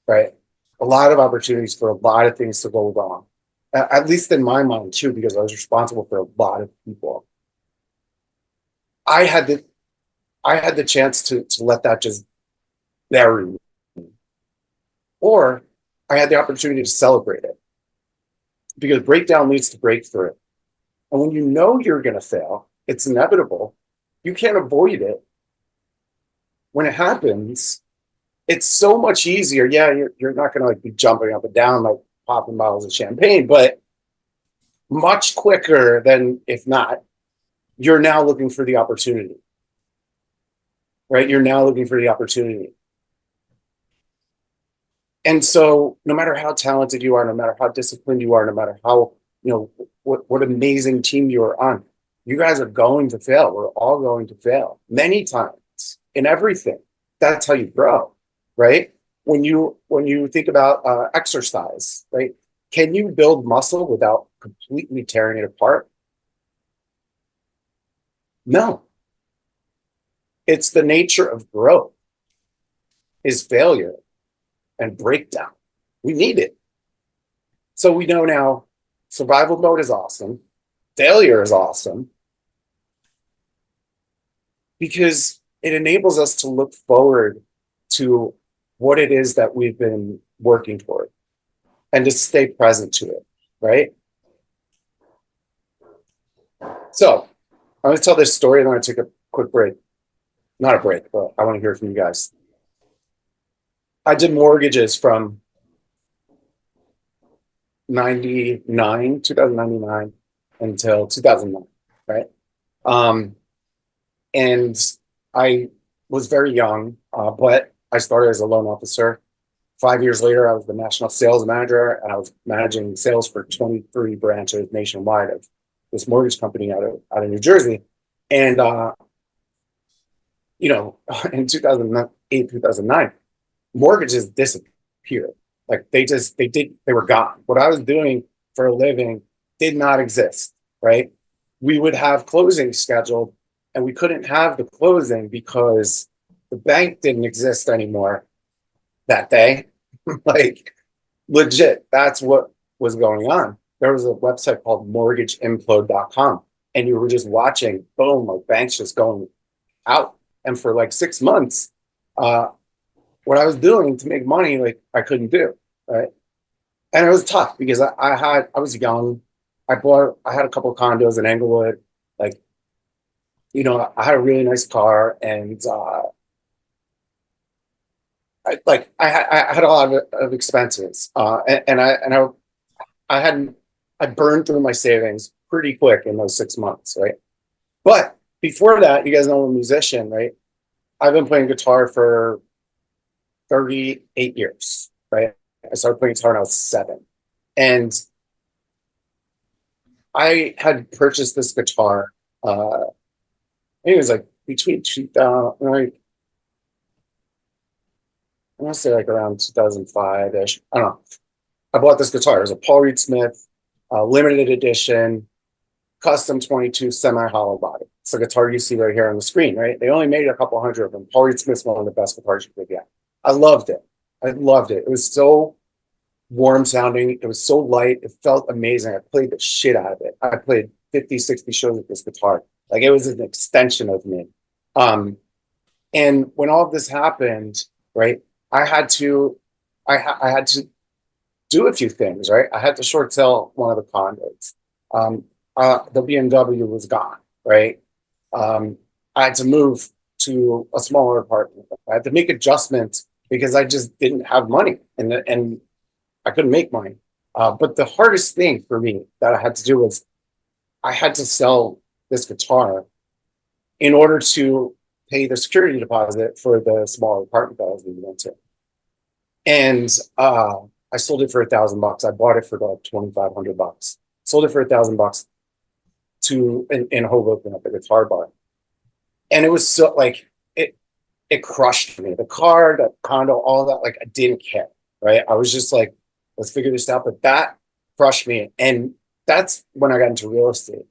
right? A lot of opportunities for a lot of things to go wrong, at least in my mind too, because I was responsible for a lot of people. I had the chance to let that just bury me. Or I had the opportunity to celebrate it, because breakdown leads to breakthrough. And when you know you're going to fail, it's inevitable. You can't avoid it. When it happens, it's so much easier. Yeah, you're not going to like be jumping up and down like popping bottles of champagne, but much quicker than if not. You're now looking for the opportunity, right? You're now looking for the opportunity. And so no matter how talented you are, no matter how disciplined you are, no matter how, what amazing team you are on, you guys are going to fail. We're all going to fail many times in everything. That's how you grow, right? When you think about exercise, right? Can you build muscle without completely tearing it apart? No. It's the nature of growth is failure and breakdown. We need it. So we know now survival mode is awesome. Failure is awesome because it enables us to look forward to what it is that we've been working toward and to stay present to it, right? So I'm going to tell this story and I'm going to take a quick break. Not a break, but I want to hear from you guys. I did mortgages from 2099 until 2009, right? And I was very young, but I started as a loan officer. 5 years later, I was the national sales manager, and I was managing sales for 23 branches nationwide of this mortgage company out of New Jersey. And in 2008, 2009, mortgages disappeared. Like they were gone. What I was doing for a living did not exist, right? We would have closings scheduled and we couldn't have the closing because the bank didn't exist anymore that day. Like legit, that's what was going on. There was a website called mortgageimplode.com and you were just watching, boom, like banks just going out. And for like 6 months, what I was doing to make money, like I couldn't do, right? And it was tough because I was young. I had a couple of condos in Englewood. Like, I had a really nice car and I had a lot of expenses. And I burned through my savings pretty quick in those 6 months, right? But before that, you guys know I'm a musician, right? I've been playing guitar for 38 years, right? I started playing guitar when I was 7. And I had purchased this guitar, I think it was like between 2000, like, I want to say like around 2005-ish. I don't know. I bought this guitar. It was a Paul Reed Smith limited edition, custom 22 semi-hollow body. It's the guitar you see right here on the screen, right? They only made a couple hundred of them. Paul Reed Smith's one of the best guitars you could get. I loved it. It was so warm sounding. It was so light. It felt amazing. I played the shit out of it. I played 50, 60 shows with this guitar. Like it was an extension of me. And when all of this happened, right, I had to do a few things, right? I had to short sell one of the condos. The BMW was gone, right? I had to move to a smaller apartment. I had to make adjustments because I just didn't have money and I couldn't make money. But the hardest thing for me that I had to do was I had to sell this guitar in order to pay the security deposit for the small apartment that I was moving into. And I sold it for $1,000. I bought it for like $2,500. Sold it for $1,000 to in Hoboken at the guitar bar. And it was so like it crushed me. The car, the condo, all that, like I didn't care. Right. I was just like, let's figure this out. But that crushed me. And that's when I got into real estate.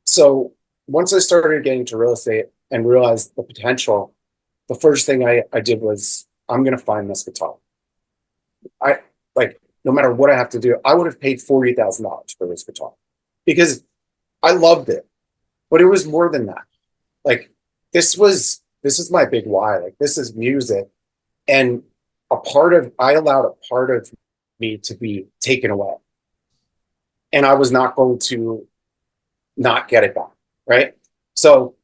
So once I started getting into real estate and realized the potential, the first thing I did was, I'm going to find this guitar. I like, no matter what I have to do, I would have paid $40,000 for this guitar because I loved it, but it was more than that. Like, this is my big why. Like, this is music. And I allowed a part of me to be taken away. And I was not going to not get it back. Right. So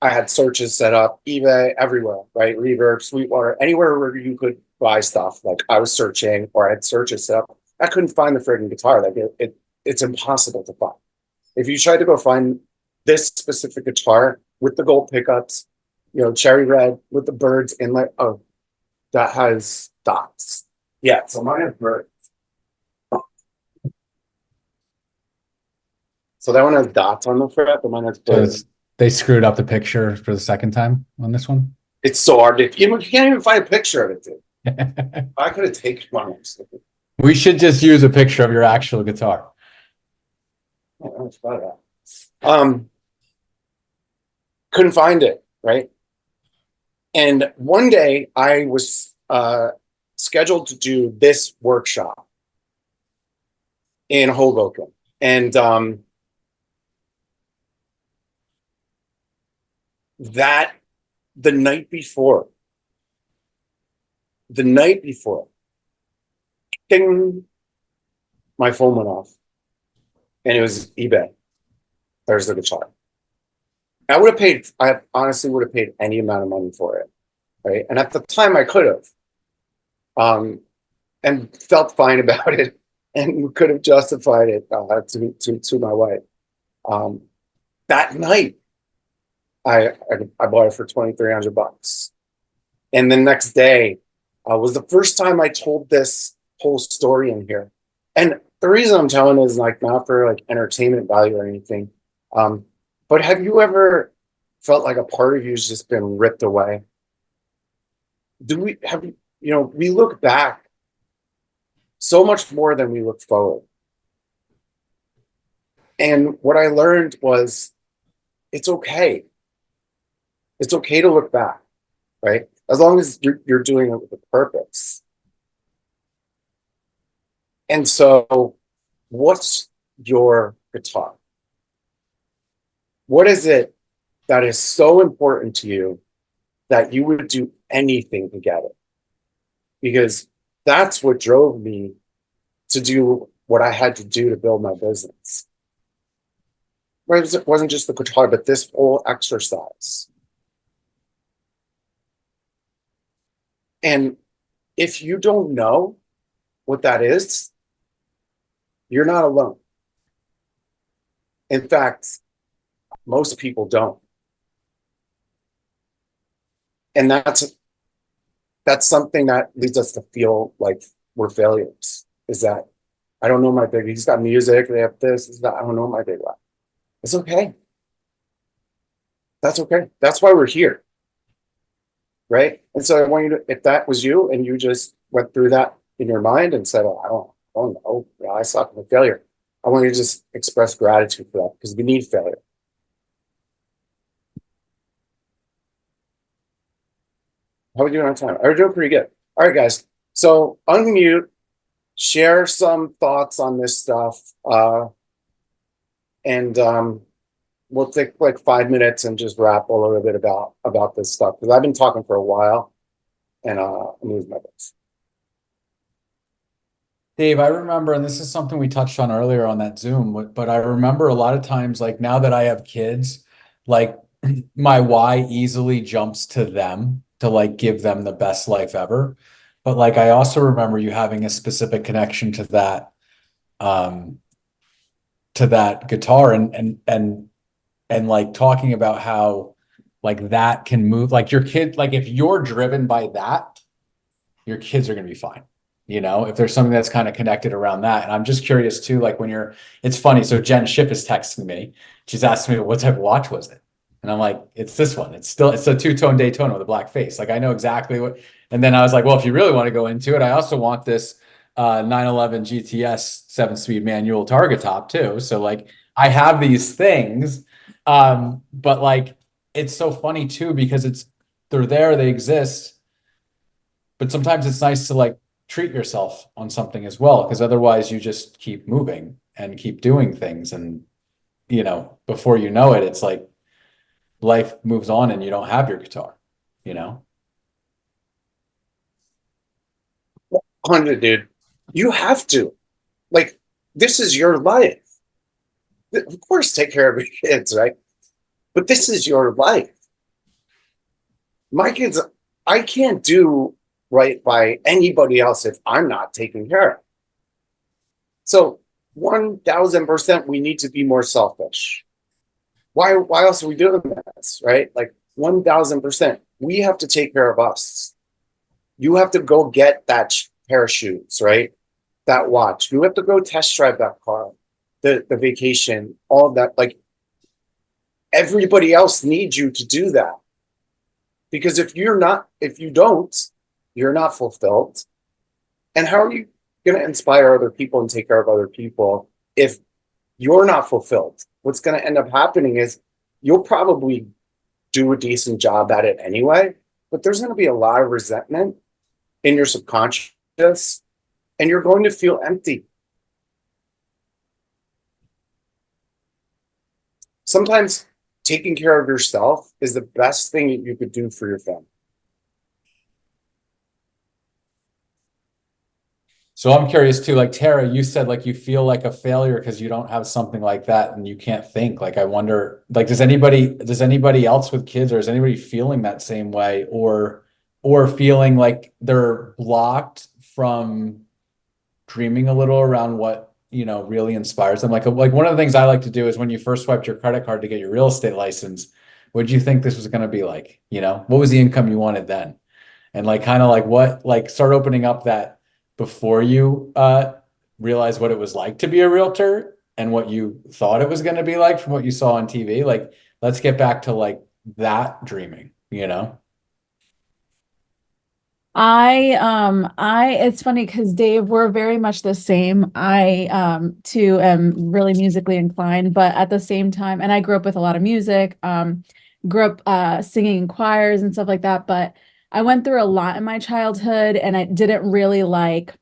I had searches set up, eBay, everywhere, right? Reverb, Sweetwater, anywhere where you could buy stuff. Like I was searching, or I had searches set up. I couldn't find the friggin' guitar. Like it's impossible to find. If you tried to go find this specific guitar with the gold pickups, you know, cherry red with the birds in like, oh, that has dots. Yeah, so mine has birds. So that one has dots on the fret, but mine has So birds. they screwed up the picture for the second time on this one. It's so hard to, you can't even find a picture of it, dude. I could have taken one. We should just use a picture of your actual guitar. Couldn't find it, right? And one day I was scheduled to do this workshop in Hoboken. And that the night before, ding, my phone went off. And it was eBay. There's the guitar. I honestly would have paid any amount of money for it. Right. And at the time I could have. And felt fine about it and could have justified it to my wife. That night, I bought it for $2,300. And the next day was the first time I told this whole story in here. And the reason I'm telling is like not for like entertainment value or anything. But have you ever felt like a part of you has just been ripped away? We look back so much more than we look forward. And what I learned was it's okay. It's okay to look back, right? As long as you're doing it with a purpose. And so, what's your guitar? What is it that is so important to you that you would do anything to get it? Because that's what drove me to do what I had to do to build my business. It wasn't just the guitar, but this whole exercise. And if you don't know what that is, you're not alone. In fact, most people don't. And that's something that leads us to feel like we're failures, is that I don't know my big, he's got music, they have this, I don't know my big one. It's okay. That's okay. That's why we're here. Right? And so I want you to, if that was you and you just went through that in your mind and said, oh, I don't know, yeah, I suck, I'm a failure. I want you to just express gratitude for that because we need failure. How are we doing on time? We're doing pretty good. All right, guys. So unmute, share some thoughts on this stuff. And we'll take like 5 minutes and just rap a little bit about this stuff because I've been talking for a while and I'm losing my voice. Dave, I remember, and this is something we touched on earlier on that Zoom, but I remember a lot of times, like now that I have kids, like my why easily jumps to them. to like give them the best life ever. But like I also remember you having a specific connection um to that guitar and like talking about how like that can move like your kid, like if you're driven by that, your kids are going to be fine. You know, if there's something that's kind of connected around that. And I'm just curious too, like when you're, it's funny. So Jen Schiff is texting me. She's asking me what type of watch was it? And I'm like, it's this one. It's a two-tone Daytona with a black face. Like I know exactly what. And then I was like, well, if you really want to go into it, I also want this 911 GTS 7-speed manual target top too. So like I have these things. But like it's so funny too, because they're there, they exist. But sometimes it's nice to like treat yourself on something as well, because otherwise you just keep moving and keep doing things. And, you know, before you know it, it's like life moves on and you don't have your guitar, you know? 100, dude. You have to. Like, this is your life. Of course, take care of your kids, right? But this is your life. My kids, I can't do right by anybody else if I'm not taken care of. So 1000% we need to be more selfish. Why else are we doing this, right? Like 1000%. We have to take care of us. You have to go get that pair of shoes, right? That watch. You have to go test drive that car, the vacation, all that. Like everybody else needs you to do that. Because if you don't, you're not fulfilled. And how are you going to inspire other people and take care of other people if you're not fulfilled? What's going to end up happening is you'll probably do a decent job at it anyway, but there's going to be a lot of resentment in your subconscious and you're going to feel empty. Sometimes taking care of yourself is the best thing that you could do for your family. So I'm curious too, like Tara, you said like you feel like a failure because you don't have something like that and you can't think. Like I wonder, like does anybody else with kids, or is anybody feeling that same way, or feeling like they're blocked from dreaming a little around what, you know, really inspires them? Like one of the things I like to do is when you first swiped your credit card to get your real estate license, what did you think this was going to be like? You know, what was the income you wanted then? And like kind of like what, like start opening up that before you realize what it was like to be a realtor and what you thought it was going to be like from what you saw on TV. Like, let's get back to like that dreaming, you know? It's funny because Dave, we're very much the same. I too am really musically inclined, but at the same time, and I grew up with a lot of music, grew up singing in choirs and stuff like that, but I went through a lot in my childhood and I didn't really like,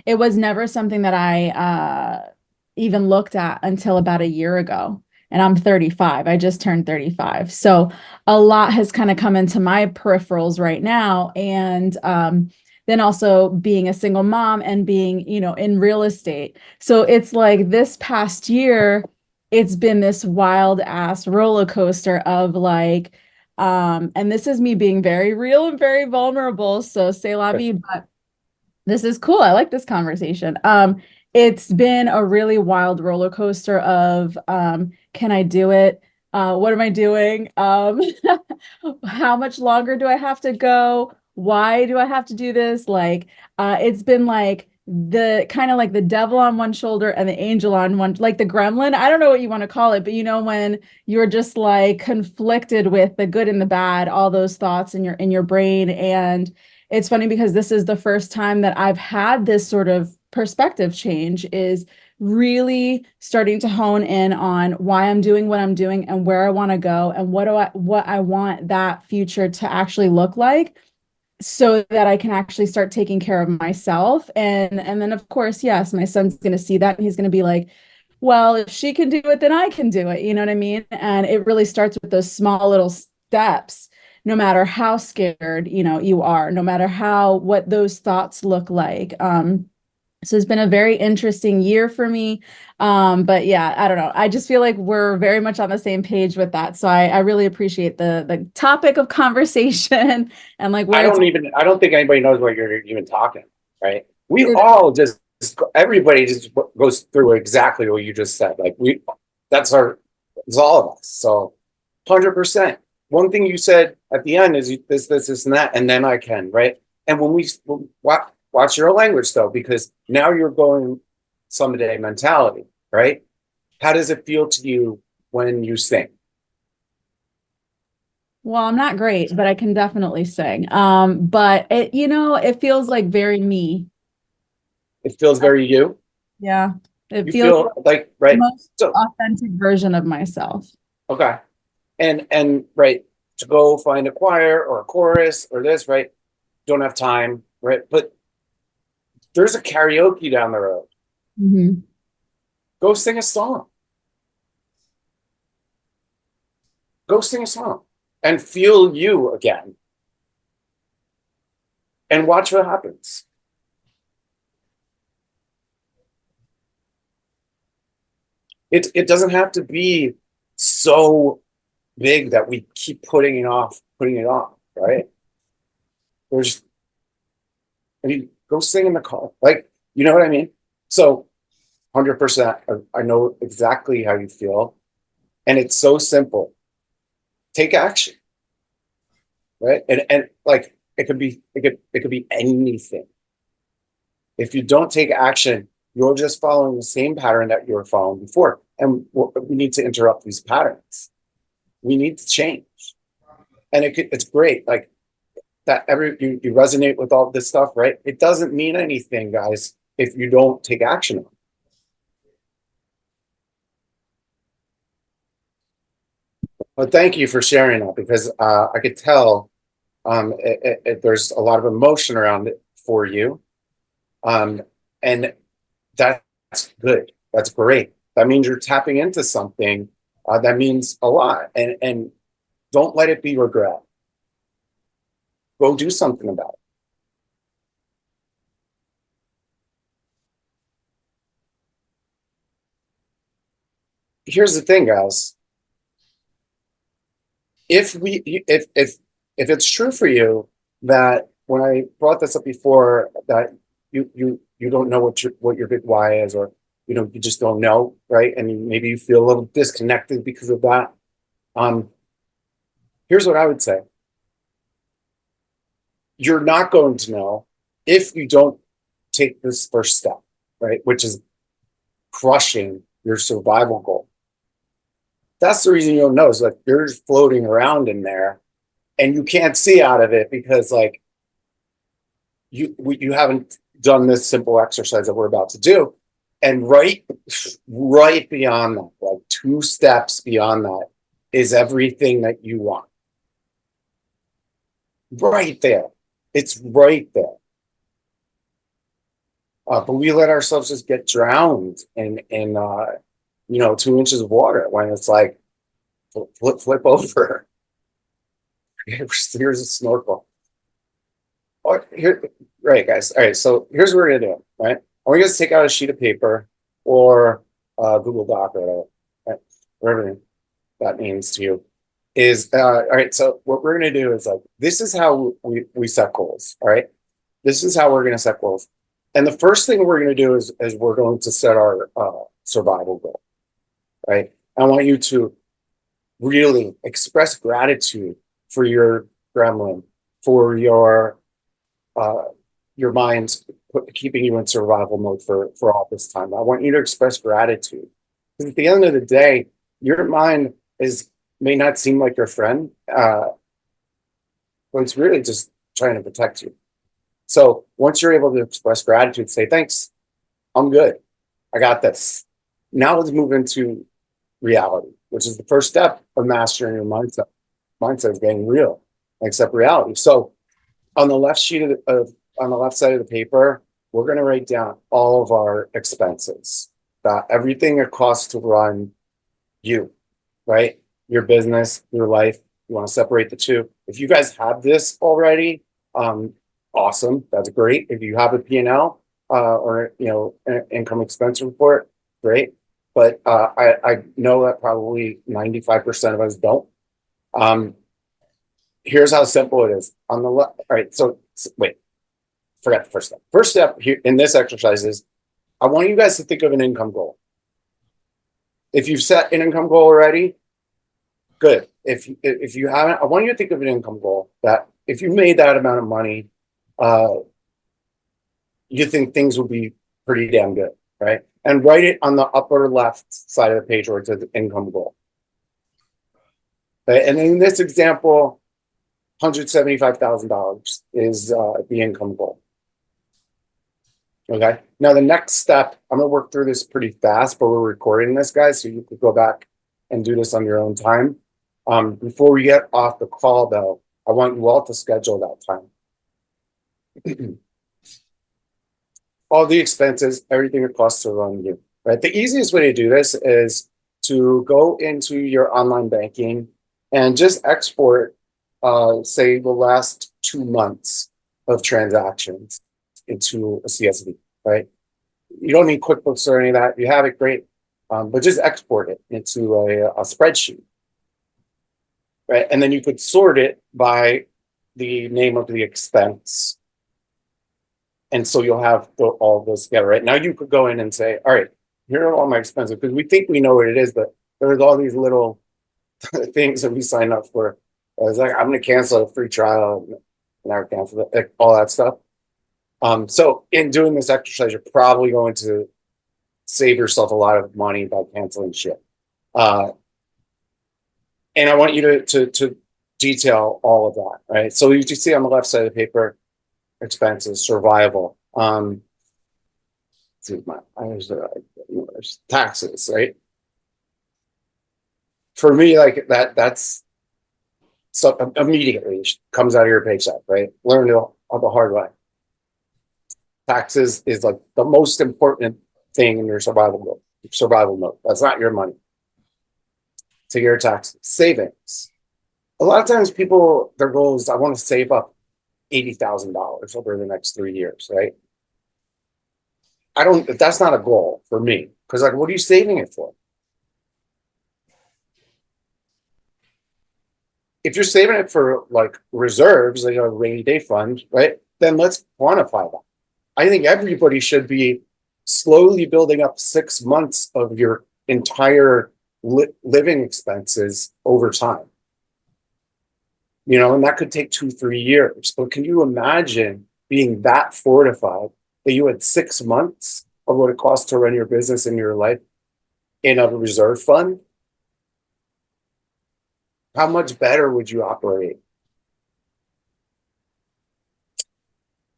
it was never something that I even looked at until about a year ago. And I'm 35. I just turned 35. So a lot has kind of come into my peripherals right now. And then also being a single mom and being, you know, in real estate. So it's like this past year, it's been this wild ass roller coaster of like, and this is me being very real and very vulnerable. So say la vie, but this is cool. I like this conversation. It's been a really wild roller coaster of can I do it? What am I doing? How much longer do I have to go? Why do I have to do this? Like, it's been like the kind of like the devil on one shoulder and the angel on one, like the gremlin. I don't know what you want to call it, but you know, when you're just like conflicted with the good and the bad, all those thoughts in your brain. And it's funny because this is the first time that I've had this sort of perspective change, is really starting to hone in on why I'm doing what I'm doing and where I want to go and what I want that future to actually look like, so that I can actually start taking care of myself. And then of course, yes, my son's going to see that and he's going to be like, well, if she can do it, then I can do it. You know what I mean? And it really starts with those small little steps, no matter how scared, you know, you are, no matter what those thoughts look like. So it's been a very interesting year for me. But yeah, I don't know. I just feel like we're very much on the same page with that. So I really appreciate the topic of conversation and like I where it's don't think anybody knows what you're even talking, right? We It- all just, everybody just goes through exactly what you just said. Like it's all of us. So 100%. One thing you said at the end is this, and that, and then I can, right? And when we watch your language though, because now you're going someday mentality, right? How does it feel to you when you sing? well, I'm not great, but I can definitely sing. But it, it feels like very me. It feels very you. Yeah. It You feels feel like, the right? most So, authentic version of myself. okay. And right, to go find a choir or a chorus or this, right? Don't have time, right? But there's a karaoke down the road. Mhm. Go sing a song. Go sing a song and feel you again and watch what happens. It doesn't have to be so big that we keep putting it off, right? There's, I mean, go sing in the car. Like, you know what I mean? So 100%, I know exactly how you feel. And it's so simple. Take action, right? And like it could be anything. If you don't take action, you're just following the same pattern that you were following before. And we need to interrupt these patterns. We need to change. And it's great. Like that you resonate with all this stuff, right? It doesn't mean anything, guys, if you don't take action on it. But thank you for sharing that, because I could tell there's a lot of emotion around it for you. And that's good. That's great. That means you're tapping into something that means a lot. And don't let it be regret. Go do something about it. Here's the thing, guys. If it's true for you that when I brought this up before, that you don't know what your big why is, or you just don't know, right? And maybe you feel a little disconnected because of that. Here's what I would say. You're not going to know if you don't take this first step, right? Which is crushing your survival goal. That's the reason you'll know, is like you're just floating around in there and you can't see out of it, because like you haven't done this simple exercise that we're about to do. And right beyond that, like 2 steps beyond that, is everything that you want. Right there. It's right there. But we let ourselves just get drowned in 2 inches of water, when it's like flip over. Here's a snorkel. Here, right, guys. All right, so here's what we're gonna do. Right, we're gonna take out a sheet of paper or Google Doc, or whatever that means to you. Is all right. So what we're gonna do is, like, this is how we set goals. All right, this is how we're gonna set goals. And the first thing we're gonna do is we're going to set our survival goal. Right. I want you to really express gratitude for your gremlin, for your mind keeping you in survival mode for all this time. I want you to express gratitude, because at the end of the day, your mind may not seem like your friend, but it's really just trying to protect you. So once you're able to express gratitude, say, thanks, I'm good, I got this. Now let's move into reality, which is the first step of mastering your mindset. Mindset is getting real, accept reality. So on the left on the left side of the paper, we're going to write down all of our expenses, everything it costs to run you, right? Your business, your life. You want to separate the two. If you guys have this already, awesome. That's great. If you have a P&L, or an income expense report, great. But I know that probably 95% of us don't. Here's how simple it is. On the left, all right. So wait, forgot the first step. First step here in this exercise is I want you guys to think of an income goal. If you've set an income goal already, good. If you haven't, I want you to think of an income goal that if you made that amount of money, you think things will be pretty damn good, right? And write it on the upper left side of the page where it says income goal. Okay? And in this example, $175,000 is the income goal. Okay. Now the next step, I'm gonna work through this pretty fast, but we're recording this, guys, so you could go back and do this on your own time. Before we get off the call, though, I want you all to schedule that time. All the expenses, everything it costs to run you, right? The easiest way to do this is to go into your online banking and just export, say, the last 2 months of transactions into a CSV, right? You don't need QuickBooks or any of that. If you have it, great. But just export it into a spreadsheet, right? And then you could sort it by the name of the expense. And so you'll have all of those together, right? Now you could go in and say, all right, here are all my expenses, because we think we know what it is, but there's all these little things that we sign up for. It's like, I'm going to cancel a free trial, and I cancel it, all that stuff. So in doing this exercise, you're probably going to save yourself a lot of money by canceling shit. And I want you to detail all of that, right? So you see on the left side of the paper, expenses, survival, there's taxes, right? For me, like that's so immediately comes out of your paycheck, right? Learn it all the hard way. Taxes is like the most important thing in your survival mode. That's not your money. So your taxes, savings. A lot of times people, their goal is, I want to save up $80,000 over the next 3 years, right? That's not a goal for me. Because like, what are you saving it for? If you're saving it for like reserves, like a rainy day fund, right? Then let's quantify that. I think everybody should be slowly building up 6 months of your entire living expenses over time. And that could take 2-3 years. But can you imagine being that fortified that you had 6 months of what it costs to run your business in your life in a reserve fund? How much better would you operate?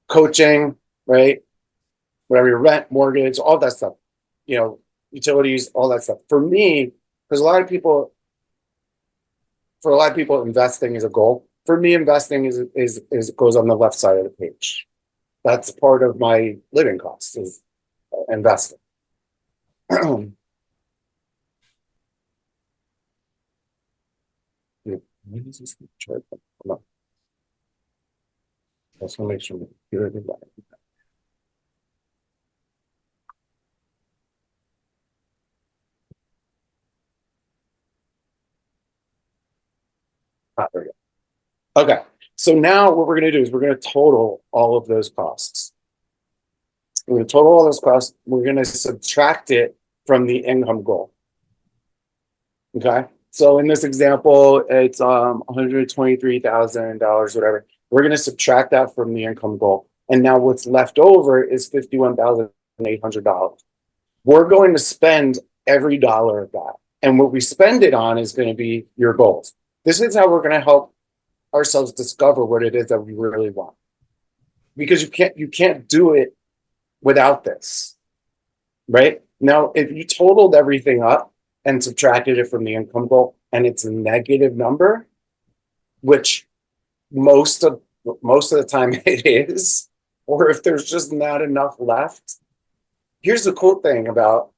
Coaching, right? Whatever your rent, mortgage, all that stuff, utilities, all that stuff. For me, because for a lot of people, investing is a goal. For me, investing is goes on the left side of the page. That's part of my living costs is investing. Let's make sure we hear it right. There we go. Okay, so now what we're going to do is we're going to total all of those costs. We're going to total all those costs. We're going to subtract it from the income goal. Okay, so in this example, it's $123,000, whatever. We're going to subtract that from the income goal, and now what's left over is $51,800. We're going to spend every dollar of that, and what we spend it on is going to be your goals. This is how we're going to help ourselves discover what it is that we really want. Because you can't do it without this, right? Now, if you totaled everything up and subtracted it from the income goal and it's a negative number, which most of the time it is, or if there's just not enough left, here's the cool thing about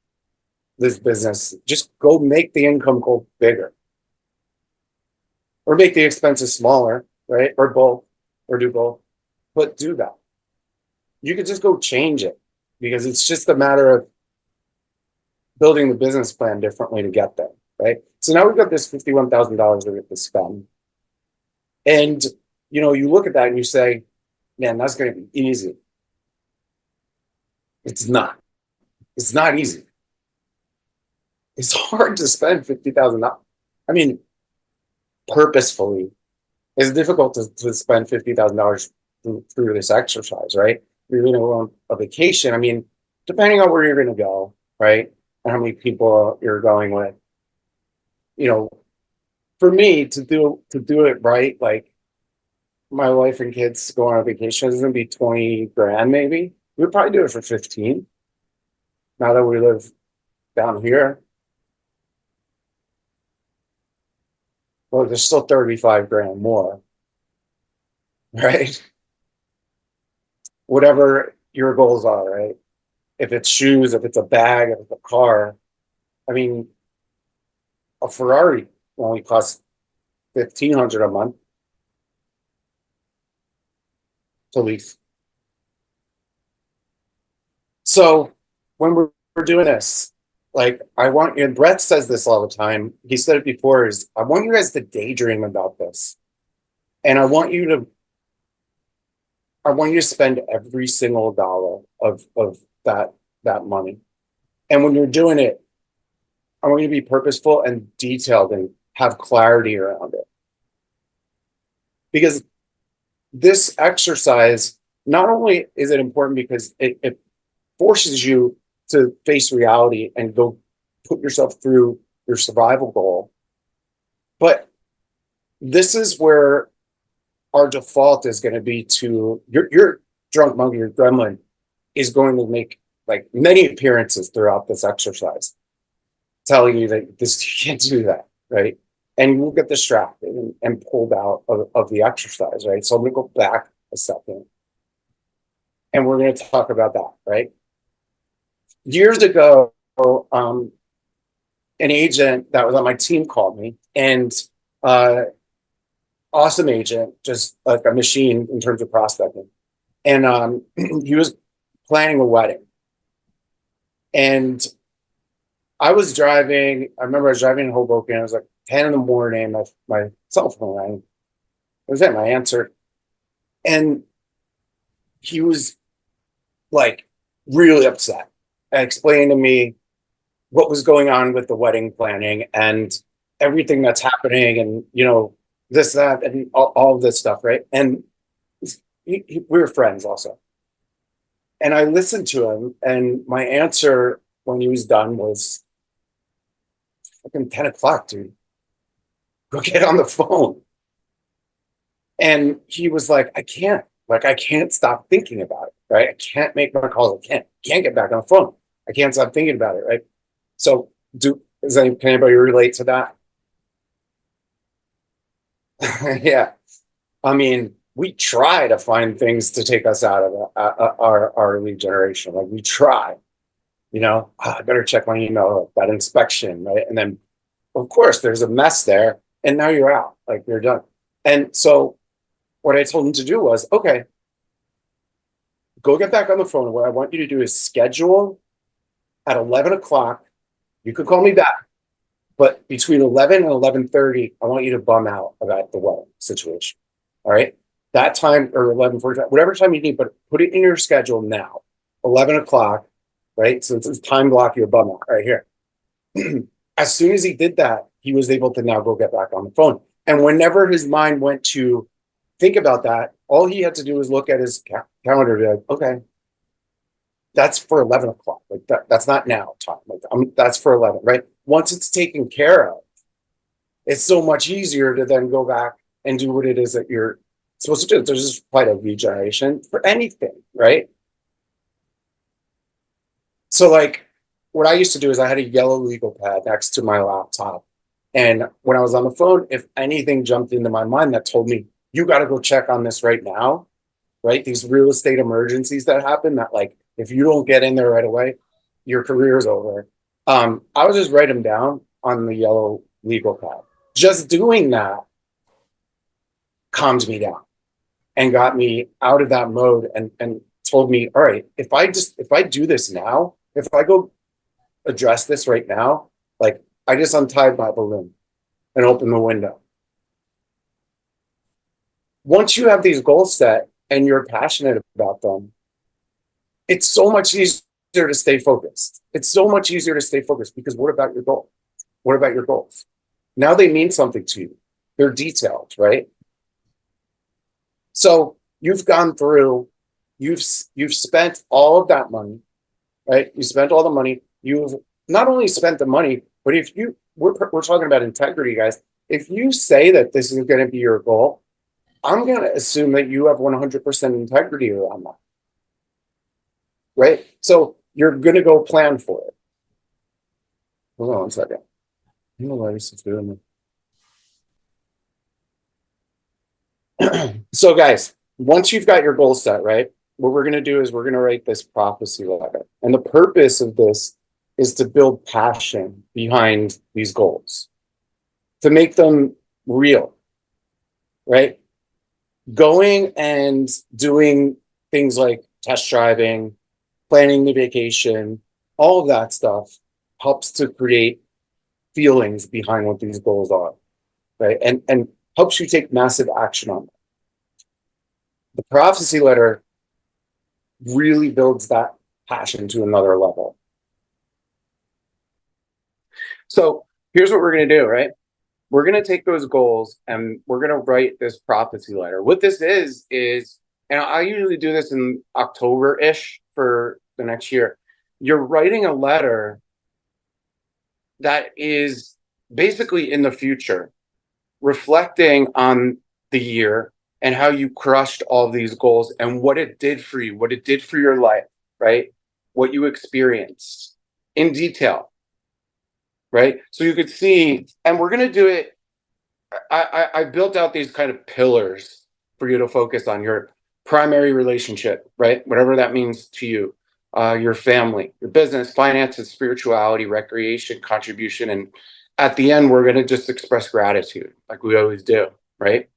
this business. Just go make the income goal bigger. Or make the expenses smaller, right? Or both, or do both. But do that. You could just go change it. because it's just a matter of building the business plan differently to get there, right? So now we've got this $51,000 that we have to spend. And, you know, you look at that and you say, man, that's going to be easy. It's not. It's not easy. It's hard to spend $50,000. I mean, purposefully, it's difficult to spend $50,000 through this exercise, right? You're going to go on a vacation. I mean, depending on where you're going to go, right? And how many people you're going with, you know, for me to do it right, like my wife and kids go on a vacation, it's going to be 20 grand maybe. We'd probably do it for 15. Now that we live down here. Well, there's still 35 grand more, right? Whatever your goals are, right? If it's shoes, if it's a bag, if it's a car. I mean, a Ferrari only costs $1,500 a month to lease. So when we're doing this, like I want you, and Brett says this all the time. He said it before, is I want you guys to daydream about this. And I want you to spend every single dollar of that money. And when you're doing it, I want you to be purposeful and detailed and have clarity around it. Because this exercise, not only is it important because it forces you to face reality and go put yourself through your survival goal, but this is where our default is going to be to your drunk monkey, your gremlin is going to make like many appearances throughout this exercise, telling you that this you can't do that, right? And you will get distracted and pulled out of the exercise, right? So I'm going to go back a second, and we're going to talk about that, right? Years ago, an agent that was on my team called me, and awesome agent, just like a machine in terms of prospecting. And he was planning a wedding. And I remember I was driving in Hoboken. It was like 10 in the morning. My cell phone rang. It was him. I answered. And he was like really upset. And explained to me what was going on with the wedding planning and everything that's happening, and you know, this, that, and all of this stuff, right? And we were friends also. And I listened to him, and my answer when he was done was fucking 10 o'clock, dude. Go get on the phone. And he was like, I can't stop thinking about it, right? I can't make my calls. I can't get back on the phone. I can't stop thinking about it, right? So can anybody relate to that? Yeah. I mean, we try to find things to take us out of our lead generation. Like we try, you know, I better check my email, that inspection, right? And then, of course, there's a mess there, and now you're out, like you're done. And so what I told him to do was, okay, go get back on the phone. What I want you to do is schedule at 11 o'clock. You could call me back, but between 11 and 11:30, I want you to bum out about the wedding situation. All right. That time, or 11:45, whatever time you need, but put it in your schedule now. 11 o'clock, right? Since it's time block, you bum out right here. As soon as he did that, he was able to now go get back on the phone. And whenever his mind went to think about that, all he had to do was look at his calendar and be like, okay, that's for 11 o'clock. Like that's not now time. Like that's for 11, right? Once it's taken care of, it's so much easier to then go back and do what it is that you're supposed to do. There's just quite a regeneration for anything, right? So like what I used to do is I had a yellow legal pad next to my laptop. And when I was on the phone, if anything jumped into my mind that told me, you got to go check on this right now, right? These real estate emergencies that happen that like, if you don't get in there right away, your career is over. I would just write them down on the yellow legal pad. Just doing that calmed me down and got me out of that mode and told me, all right, if I do this now, if I go address this right now, like I just untied my balloon and opened the window. Once you have these goals set and you're passionate about them, it's so much easier to stay focused. It's so much easier to stay focused because what about your goal? What about your goals? Now they mean something to you. They're detailed, right? So you've gone through, you've spent all of that money, right? You spent all the money. You've not only spent the money, but if you, we're talking about integrity, guys. If you say that this is going to be your goal, I'm going to assume that you have 100% integrity around that, right? So you're going to go plan for it. Hold on one second. I don't know why this is doing it. So guys, once you've got your goals set, right? What we're going to do is we're going to write this prophecy letter. And the purpose of this is to build passion behind these goals, to make them real, right? Going and doing things like test driving, planning the vacation, all of that stuff helps to create feelings behind what these goals are, right? And helps you take massive action on them. The prophecy letter really builds that passion to another level. So here's what we're going to do, right? We're going to take those goals and we're going to write this prophecy letter. What this is, and I usually do this in October-ish for the next year. You're writing a letter that is basically in the future, reflecting on the year and how you crushed all these goals and what it did for you, what it did for your life, right? What you experienced in detail, right? So you could see, and we're going to do it. I built out these kind of pillars for you to focus on: your primary relationship, right? Whatever that means to you, your family, your business, finances, spirituality, recreation, contribution. And at the end, we're going to just express gratitude like we always do, right?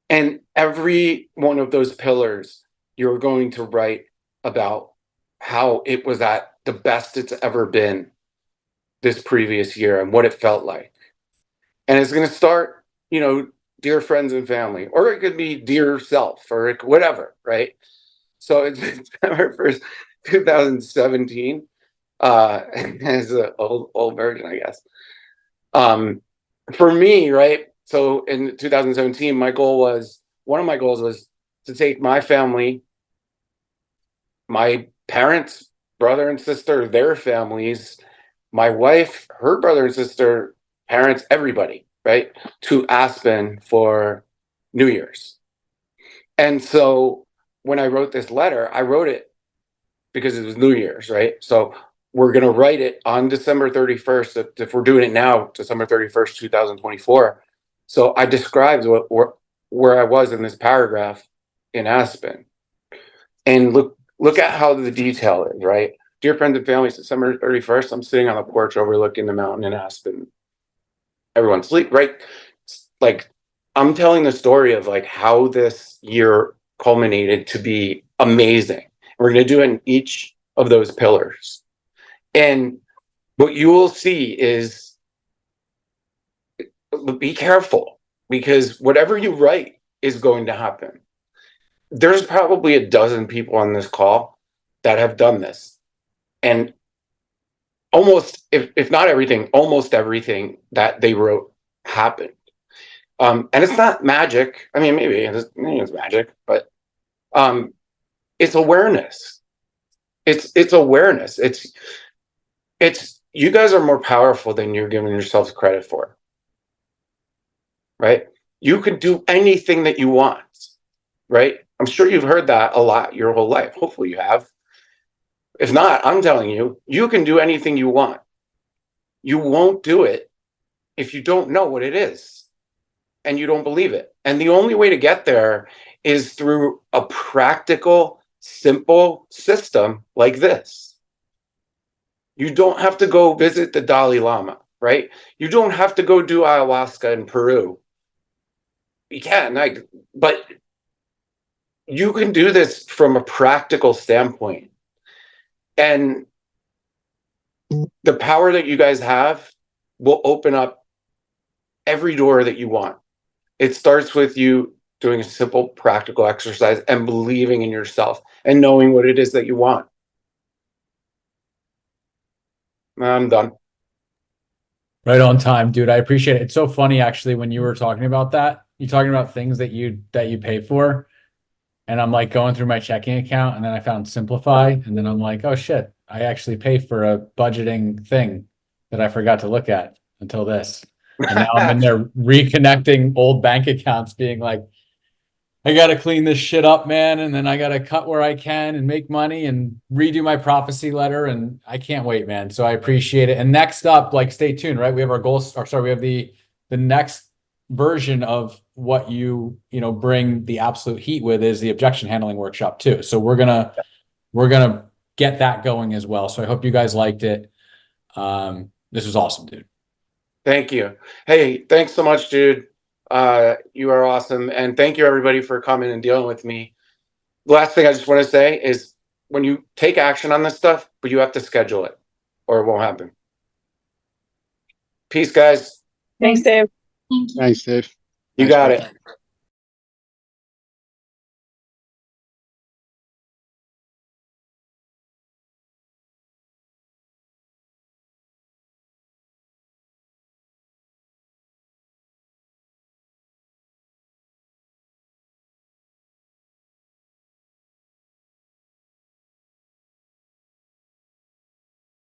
And every one of those pillars, you're going to write about how it was at the best it's ever been this previous year and what it felt like. And it's going to start, dear friends and family, or it could be dear self, or whatever, right? So it's December 1st, 2017, as an old version, I guess. For me, right? So in 2017, one of my goals was to take my family, my parents, brother and sister, their families, my wife, her brother and sister, parents, everybody, right, to Aspen for New Year's. And so when I wrote this letter, I wrote it because it was New Year's, right? So we're going to write it on December 31st. If we're doing it now, December 31st, 2024. So I described where I was in this paragraph in Aspen. And look at how the detail is, right? Dear friends and family, December 31st, I'm sitting on the porch overlooking the mountain in Aspen. Everyone's asleep, right? Like, I'm telling the story of like how this year culminated to be amazing. We're going to do it in each of those pillars. And what you will see is, be careful, because whatever you write is going to happen. There's probably a dozen people on this call that have done this. And almost, if not everything, almost everything that they wrote happened. And it's not magic. I mean, maybe it's magic, but it's awareness. It's awareness. It's you guys are more powerful than you're giving yourselves credit for. Right? You can do anything that you want. Right? I'm sure you've heard that a lot your whole life. Hopefully you have. If not, I'm telling you, you can do anything you want. You won't do it if you don't know what it is and you don't believe it. And the only way to get there is through a practical, simple system like this. You don't have to go visit the Dalai Lama, right? You don't have to go do ayahuasca in Peru. You can, but you can do this from a practical standpoint. And the power that you guys have will open up every door that you want. It starts with you doing a simple practical exercise and believing in yourself and knowing what it is that you want. I'm done. Right on time, dude. I appreciate it. It's so funny actually when you were talking about that. You're talking about things that you pay for. And I'm like going through my checking account, and then I found Simplify, and then I'm like, oh shit, I actually pay for a budgeting thing that I forgot to look at until this. And now I'm in there reconnecting old bank accounts, being like, I gotta clean this shit up, man, and then I gotta cut where I can and make money and redo my prophecy letter, and I can't wait, man. So I appreciate it. And next up, like, stay tuned, right? We have our goals, or sorry, we have the next version of what you bring the absolute heat with is the objection handling workshop too. So we're gonna get that going as well. So I hope you guys liked it. This was awesome, dude. Thank you. Hey, thanks so much, dude. You are awesome. And thank you everybody for coming and dealing with me. The last thing I just want to say is when you take action on this stuff, but you have to schedule it or it won't happen. Peace, guys. Thanks, Dave. Thank you. You got it.